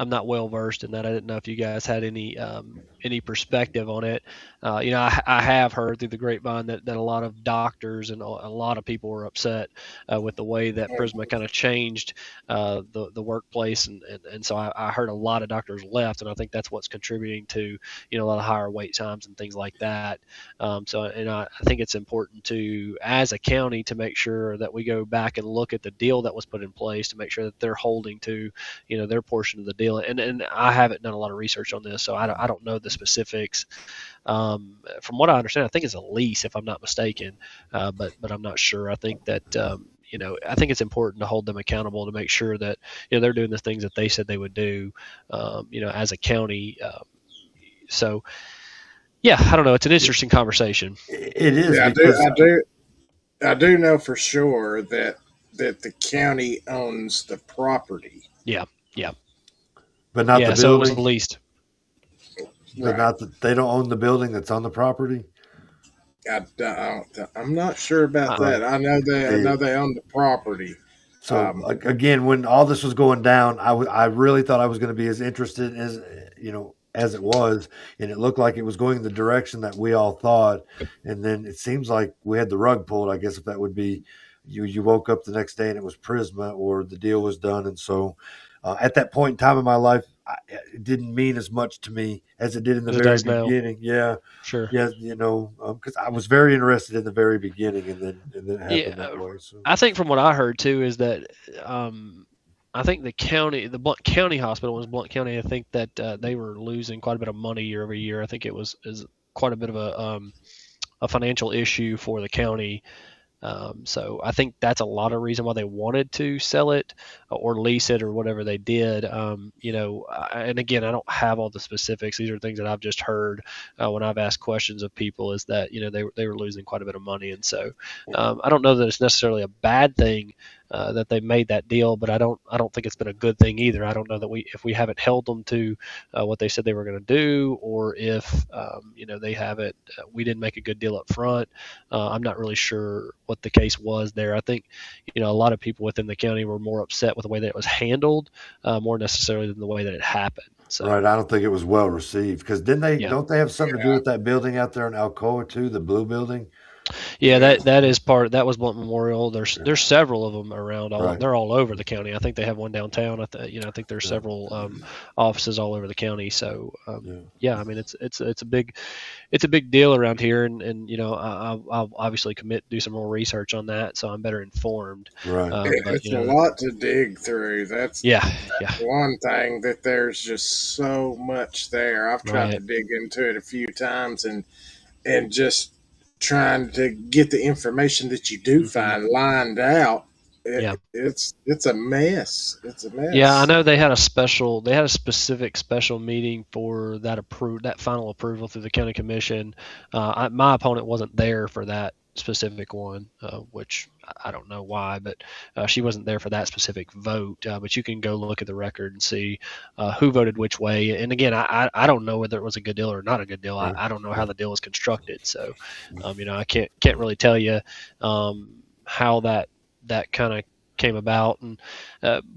not well versed in that. I didn't know if you guys had any perspective on it. I have heard through the grapevine that a lot of doctors and a lot of people were upset with the way that Prisma kind of changed the workplace, and so I heard a lot of doctors left, and I think that's what's contributing to a lot of higher wait times and things like that. I think it's important to, as a county, to make sure that we go back and look at the deal that was put in place to make sure that they're holding to their portion of the deal. And I haven't done a lot of research on this, so I don't know the specifics. From what I understand, I think it's a lease, if I'm not mistaken, but I'm not sure. I think that I think it's important to hold them accountable to make sure that they're doing the things that they said they would do, as a county. So yeah, I don't know. It's an interesting conversation. It is. Yeah, I do know for sure that the county owns the property. Yeah. But not the building. So it was leased. Not that they don't own the building that's on the property. I'm not sure about Uh, that. I know they own the property. So again, when all this was going down, I really thought I was going to be as interested as as it was, and it looked like it was going the direction that we all thought. And then it seems like we had the rug pulled. I guess if that would be you woke up the next day and it was Prisma or the deal was done. And so at that point in time in my life, it didn't mean as much to me as it did in the as it very does now. beginning. Yeah. Sure. Yeah, because I was very interested in the very beginning, and then it happened that way. So I think from what I heard too is that I think the Blount County Hospital was Blount County. I think that they were losing quite a bit of money year over year. I think it was is quite a bit of a financial issue for the county. So I think that's a lot of reason why they wanted to sell it or lease it or whatever they did. And again, I don't have all the specifics. These are things that I've just heard when I've asked questions of people. Is that they were losing quite a bit of money, and so I don't know that it's necessarily a bad thing that they made that deal, but I don't think it's been a good thing either. I don't know that if we haven't held them to what they said they were going to do, or if they haven't we didn't make a good deal up front. I'm not really sure what the case was there. I think a lot of people within the county were more upset with the way that it was handled, more necessarily than the way that it happened. So, right, I don't think it was well received because didn't they? Yeah. Don't they have something to do with that building out there in Alcoa too, the blue building? Yeah, that is that was Blunt Memorial. There's several of them around. Right. They're all over the county. I think they have one downtown. I think there's several offices all over the county. So I mean it's a big deal around here, and I'll obviously do some more research on that, so I'm better informed. Right. But, It's a lot to dig through. That's one thing, that there's just so much there. I've tried to dig into it a few times, and just trying to get the information that you do find lined out. It's a mess. It's a mess. Yeah, I know they had a specific special meeting for that final approval through the county commission. My opponent wasn't there for that specific one, which I don't know why, but she wasn't there for that specific vote. But you can go look at the record and see who voted which way. And again, I don't know whether it was a good deal or not a good deal. I don't know how the deal was constructed, so I can't really tell you how that kind of came about. And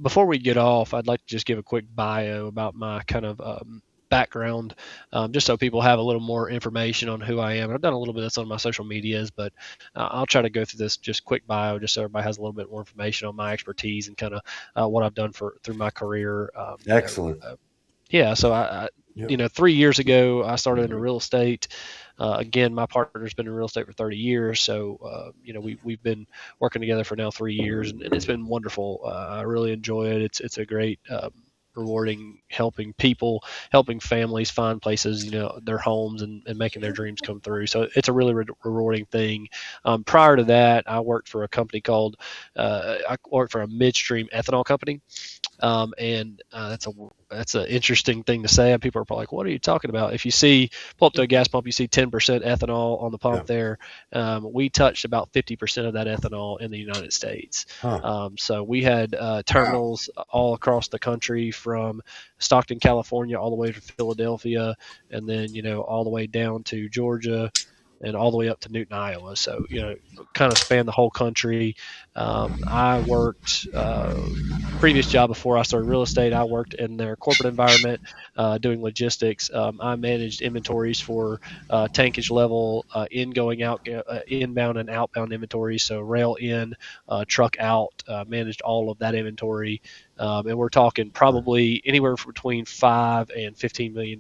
before we get off, I'd like to just give a quick bio about my kind of background, just so people have a little more information on who I am. And I've done a little bit of this on my social medias, but I'll try to go through this just quick bio, just so everybody has a little bit more information on my expertise and kind of what I've done through my career. Excellent. So I 3 years ago, I started in real estate. Again, my partner's been in real estate for 30 years. So, we've been working together for now 3 years, and it's been wonderful. I really enjoy it. It's a great, rewarding, helping people, helping families find places, their homes and making their dreams come through. So it's a really rewarding thing. Prior to that, I worked for a company I worked for a midstream ethanol company. And that's an interesting thing to say. People are probably like, what are you talking about? If you pull up to a gas pump, you see 10% ethanol on the pump there. We touched about 50% of that ethanol in the United States. So we had terminals all across the country, from Stockton, California, all the way to Philadelphia, and then, all the way down to Georgia and all the way up to Newton, Iowa. So, kind of span the whole country. I worked, previous job before I started real estate, I worked in their corporate environment, doing logistics. I managed inventories for tankage level, inbound and outbound inventory. So rail in, truck out, managed all of that inventory. And we're talking probably anywhere between $5 and $15 million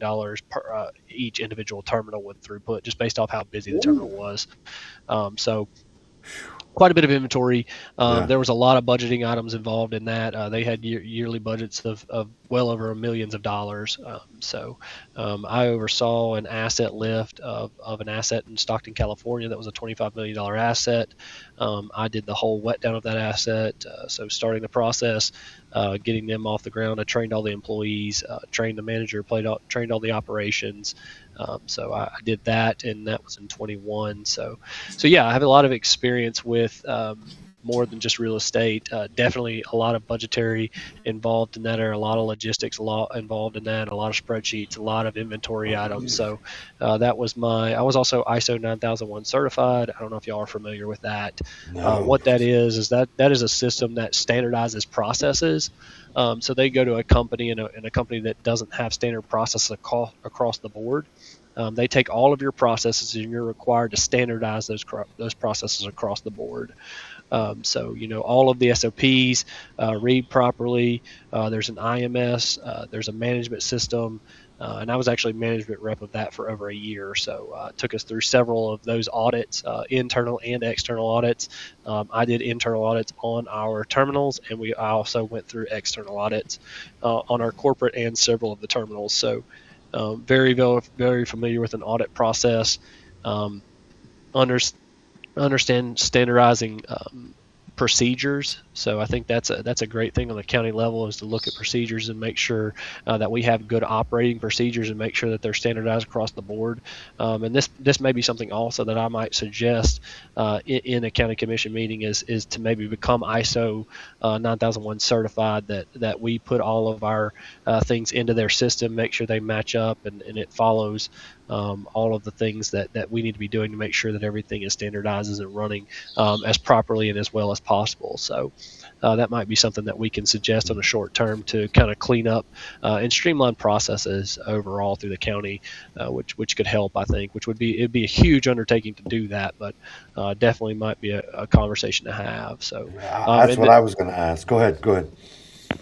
per each individual terminal with throughput, just based off how busy the terminal was. So quite a bit of inventory. There was a lot of budgeting items involved in that. They had yearly budgets of well over millions of dollars. I oversaw an asset lift of an asset in Stockton, California that was a $25 million asset. I did the whole wet down of that asset. So starting the process, getting them off the ground. I trained all the employees, trained the manager, trained all the operations. So I did that, and that was in 21. So yeah, I have a lot of experience with more than just real estate. Definitely a lot of budgetary involved in that, or a lot of logistics, a lot involved in that, a lot of spreadsheets, a lot of inventory items. So that was I was also ISO 9001 certified. I don't know if y'all are familiar with that. No. What that is that is a system that standardizes processes. So they go to a company and a company that doesn't have standard processes across the board. They take all of your processes and you're required to standardize those processes across the board. So, all of the SOPs read properly. There's an IMS, there's a management system, and I was actually management rep of that for over a year. So it took us through several of those audits, internal and external audits. I did internal audits on our terminals, and I also went through external audits on our corporate and several of the terminals. So very, very, very familiar with an audit process. Understand standardizing procedures. So I think that's a great thing on the county level, is to look at procedures and make sure that we have good operating procedures and make sure that they're standardized across the board. And this may be something also that I might suggest in a county commission meeting is to maybe become ISO 9001 certified, that we put all of our things into their system, make sure they match up and it follows all of the things that we need to be doing to make sure that everything is standardized and running as properly and as well as possible. So that might be something that we can suggest on a short term to kind of clean up and streamline processes overall through the county, which could help, I think, it'd be a huge undertaking to do that, but definitely might be a conversation to have. So that's what I was going to ask. Go ahead.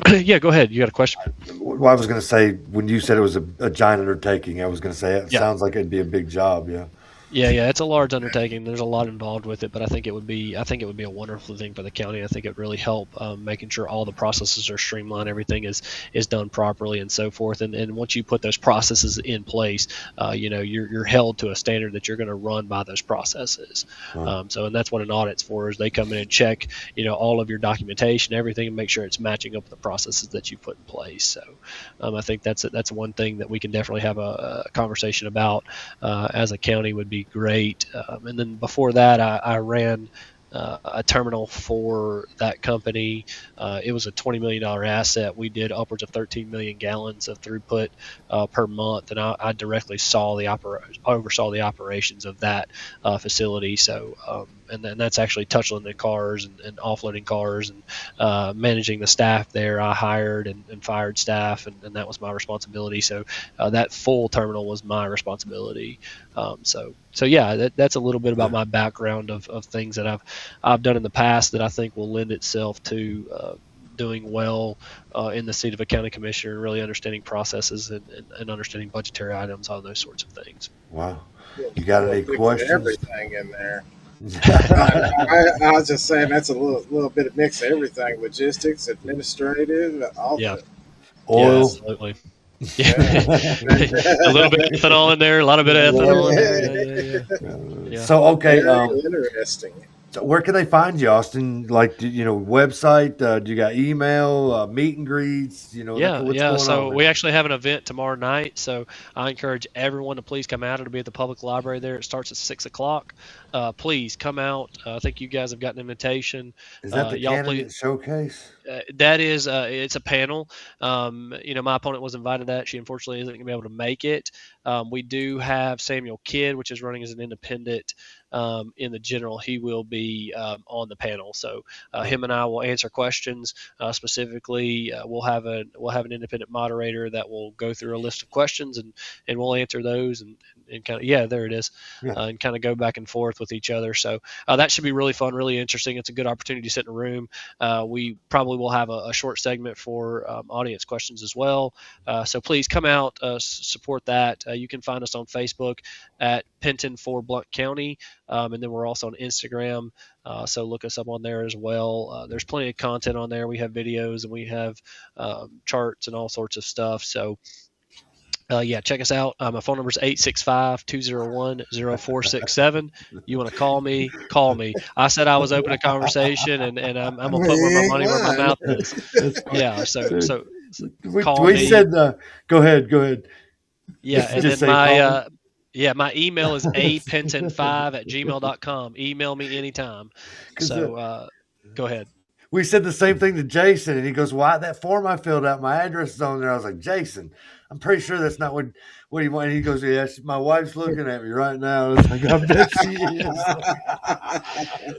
Yeah, go ahead. You got a question? Well, I was going to say, when you said it was a giant undertaking, I was going to say it sounds like it'd be a big job. Yeah. Yeah, it's a large undertaking. There's a lot involved with it, but I think it would be a wonderful thing for the county. I think it would really help making sure all the processes are streamlined, everything is done properly, and so forth. And once you put those processes in place, you're held to a standard that you're going to run by those processes. Right. And that's what an audit's for, is they come in and check, all of your documentation, everything, and make sure it's matching up with the processes that you put in place. So I think that's one thing that we can definitely have a conversation about as a county would be great. And then before that, I ran a terminal for that company. It was a $20 million asset. We did upwards of 13 million gallons of throughput per month, and I directly oversaw the operations of that facility. So, and then that's actually touching the cars and offloading cars and managing the staff there. I hired and fired staff, and that was my responsibility. So that full terminal was my responsibility. So yeah, that's a little bit about my background of things that I've done in the past that I think will lend itself to doing well in the seat of a county commissioner, and really understanding processes and understanding budgetary items, all those sorts of things. Wow. You got any questions? Everything in there. I was just saying that's a little bit of mix of everything: logistics, administrative, all of it. Oil. Yeah, absolutely. Yeah. A little bit of ethanol in there, a lot of ethanol in there. Yeah. So okay, interesting. So where can they find you, Austin? Like, website? Do you got email, meet and greets? Yeah. So we actually have an event tomorrow night. So I encourage everyone to please come out. It'll be at the public library there. It starts at 6:00. Please come out. I think you guys have got an invitation. Is that the candidate showcase? That is, it's a panel. My opponent was invited to that. She unfortunately isn't going to be able to make it. We do have Samuel Kidd, which is running as an independent in the general. He will be on the panel. So him and I will answer questions. Specifically, we'll have an independent moderator that will go through a list of questions and we'll answer those and kind of, there it is, and kind of go back and forth with each other. So that should be really fun, really interesting. It's a good opportunity to sit in a room. We probably will have a short segment for audience questions as well. So please come out, support that. You can find us on Facebook at Penton for Blount County. And then we're also on Instagram. So look us up on there as well. There's plenty of content on there. We have videos and we have charts and all sorts of stuff. So check us out. My phone number is 865-201-0467. You want to call me? Call me. I said I was open to conversation, and I'm gonna put where my money where my mouth is. Yeah. So call me. We said, go ahead. Yeah, and then my email is apenton5@gmail.com. Email me anytime. So Go ahead. We said the same thing to Jason, and he goes, "Why that form I filled out? My address is on there." I was like, "Jason, I'm pretty sure that's not what he wanted." He goes, "Yeah, my wife's looking at me right now." I was like, "I bet she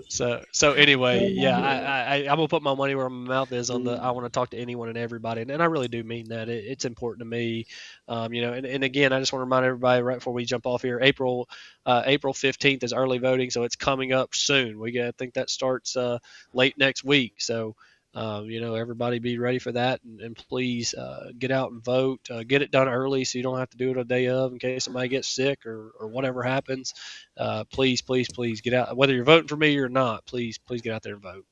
is." So anyway, yeah, I'm gonna put my money where my mouth is on the. I want to talk to anyone and everybody, and I really do mean that. It's important to me, and again, I just want to remind everybody right before we jump off here. April 15th is early voting, so it's coming up soon. I think that starts late next week. So, everybody be ready for that, and please get out and vote. Get it done early so you don't have to do it a day of in case somebody gets sick or whatever happens. Please get out. Whether you're voting for me or not, please get out there and vote.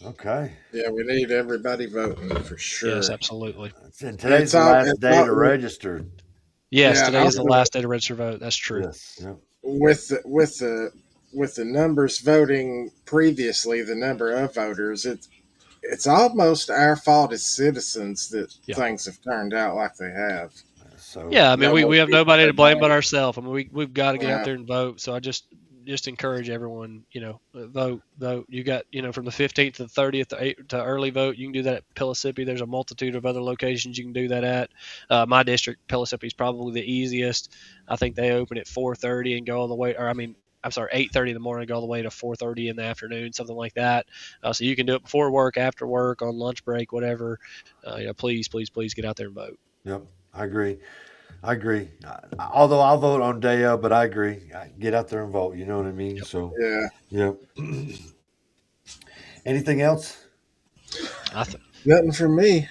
Okay. Yeah, we need everybody voting for sure. Yes, absolutely. And today's the last day to register. Yes, today is the last day to register vote. That's true. Yes. Yep. With the numbers voting previously, the number of voters, it's almost our fault as citizens that things have turned out like they have. So yeah, I mean, we have nobody to blame but ourselves. I mean, we've got to get out there and vote. So I just encourage everyone, vote. You got, from the 15th to the 30th to early vote. You can do that at Pellissippi. There's a multitude of other locations you can do that at. My district, Pellissippi, is probably the easiest. I think they open at 4:30 and go all the way, 8:30 in the morning, go all the way to 4:30 in the afternoon, something like that. So you can do it before work, after work, on lunch break, whatever. Please get out there and vote. Yep, I agree. Although I'll vote on day of, but I agree. Get out there and vote. You know what I mean? Yep. So yeah. Anything else? Nothing for me.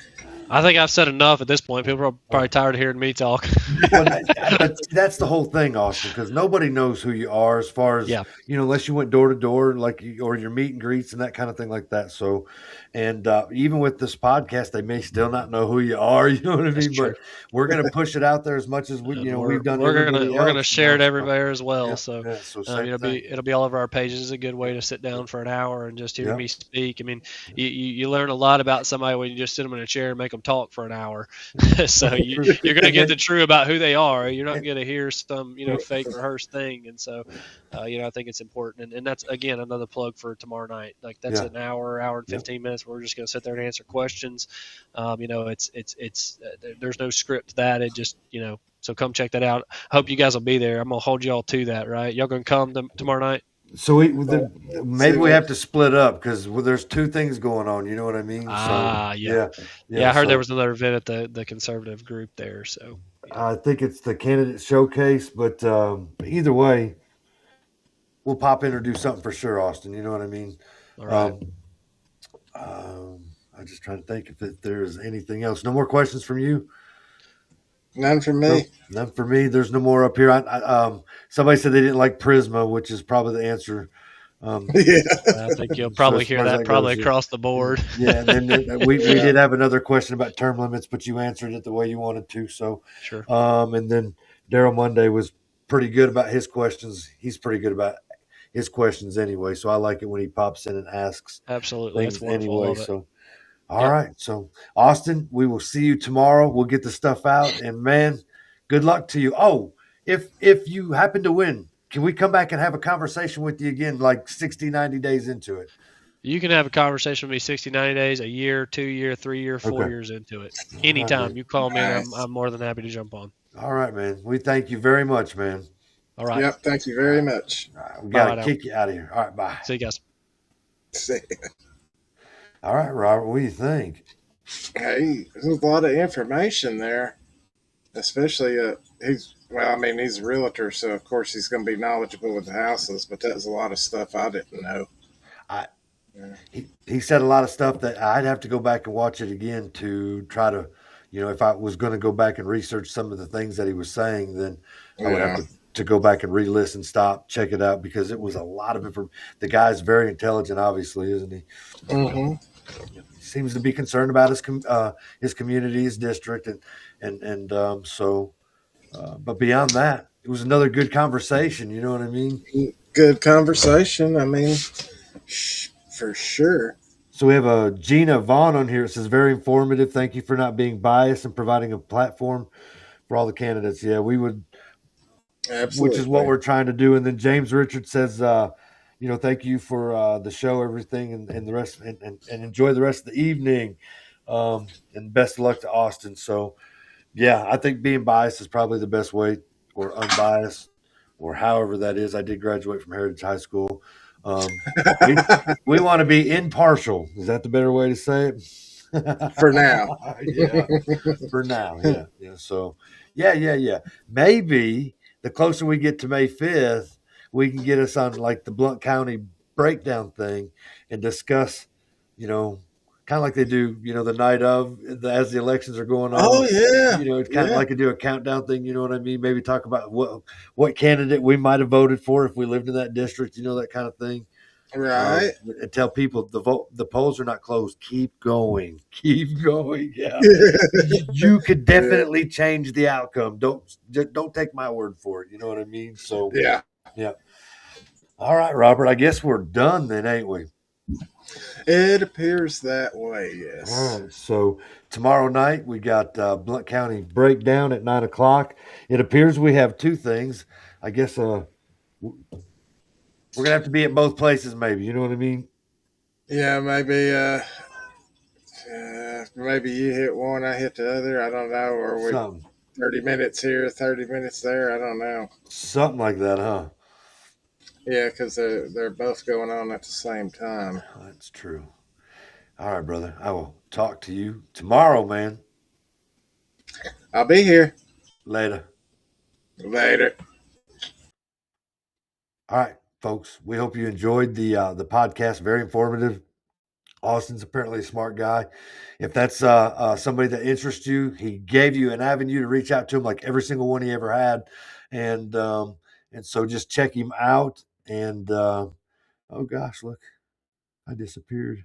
I think I've said enough at this point. People are probably tired of hearing me talk. But that's the whole thing, Austin, because nobody knows who you are as far as, unless you went door to door, or your meet and greets and that kind of thing like that. So, and even with this podcast, they may still not know who you are. You know what I mean? True. But we're going to push it out there as much as we've done. We're going to share it everywhere as well. Yeah, so, it'll be all over our pages. It's a good way to sit down for an hour and just hear me speak. I mean, you learn a lot about somebody when you just sit them in a chair and make them talk for an hour. So you're going to get the truth about who they are. You're not going to hear some fake rehearsed thing. And so I think it's important, and that's again another plug for tomorrow night. Like that's an hour and 15 minutes. We're just going to sit there and answer questions. It's there's no script to that. It just so come check that out. I hope you guys will be there. I'm gonna hold y'all to that, right? Y'all gonna come tomorrow night? So maybe we have to split up because there's two things going on. You know what I mean? Yeah. I heard there was another event at the conservative group there. So I think it's the candidate showcase, but either way, we'll pop in or do something for sure, Austin. You know what I mean? All right. I'm just trying to think if there's anything else. No more questions from you? None for me. None for me. There's no more up here. Somebody said they didn't like Prisma, which is probably the answer. I think you'll probably hear that across the board. Yeah, and then we did have another question about term limits, but you answered it the way you wanted to. So sure. And then Daryl Monday was pretty good about his questions. He's pretty good about his questions anyway. So I like it when he pops in and asks. Absolutely. Things anyway. So. All right. So, Austin, we will see you tomorrow. We'll get the stuff out. And, man, good luck to you. Oh, if you happen to win, can we come back and have a conversation with you again like 60, 90 days into it? You can have a conversation with me 60, 90 days, a year, 2 year, 3 year, 4 years into it. Anytime you call me, I'm more than happy to jump on. All right, man. We thank you very much, man. All right. Yep. Thank you very much. All right, we got to kick you out of here. All right. Bye. See you guys. See you. All right, Robert, what do you think? Hey, there's a lot of information there, especially he's a realtor, so of course he's going to be knowledgeable with the houses, but that's a lot of stuff I didn't know. He said a lot of stuff that I'd have to go back and watch it again to try to, if I was going to go back and research some of the things that he was saying, then I would have to go back and re-listen, stop, check it out, because it was a lot of information. The guy's very intelligent, obviously, isn't he? Mm-hmm. He seems to be concerned about his community, his district, but beyond that, it was another good conversation. You know what I mean? Good conversation. I mean, for sure. So we have a Gina Vaughn on here. It says, very informative. Thank you for not being biased and providing a platform for all the candidates. Yeah, we would. Absolutely. Which is what we're trying to do. And then James Richard says, thank you for the show, everything, and the rest, and enjoy the rest of the evening. And best of luck to Austin. So, yeah, I think being biased is probably the best way, or unbiased, or however that is. I did graduate from Heritage High School. We, we want to be impartial. Is that the better way to say it? For now. Yeah, for now. Yeah, yeah. So, yeah. Maybe the closer we get to May 5th, we can get us on like the Blount County breakdown thing and discuss, kind of like they do, the night of, as the elections are going Oh on. yeah, It's kind of yeah, like to do a countdown thing. You know what I mean? Maybe talk about what candidate we might have voted for if we lived in that district. That kind of thing. right. And tell people the polls are not closed. Keep going. Keep going. Yeah. You could definitely change the outcome. Don't take my word for it. You know what I mean? So Yeah. yeah. All right, Robert. I guess we're done then, ain't we? It appears that way. Yes. All right. So tomorrow night we got Blount County breakdown at 9:00. It appears we have two things. I guess we're gonna have to be at both places, maybe. You know what I mean? Yeah, maybe you hit one, I hit the other. I don't know. Or we Something 30 minutes here, 30 minutes there. I don't know. something like that, huh? Yeah, because they're both going on at the same time. That's true. All right, brother. I will talk to you tomorrow, man. I'll be here Later. later. All right, folks. We hope you enjoyed the podcast. Very informative. Austin's apparently a smart guy. If that's somebody that interests you, he gave you an avenue to reach out to him, like every single one he ever had, and so just check him out. And oh gosh, look, I disappeared.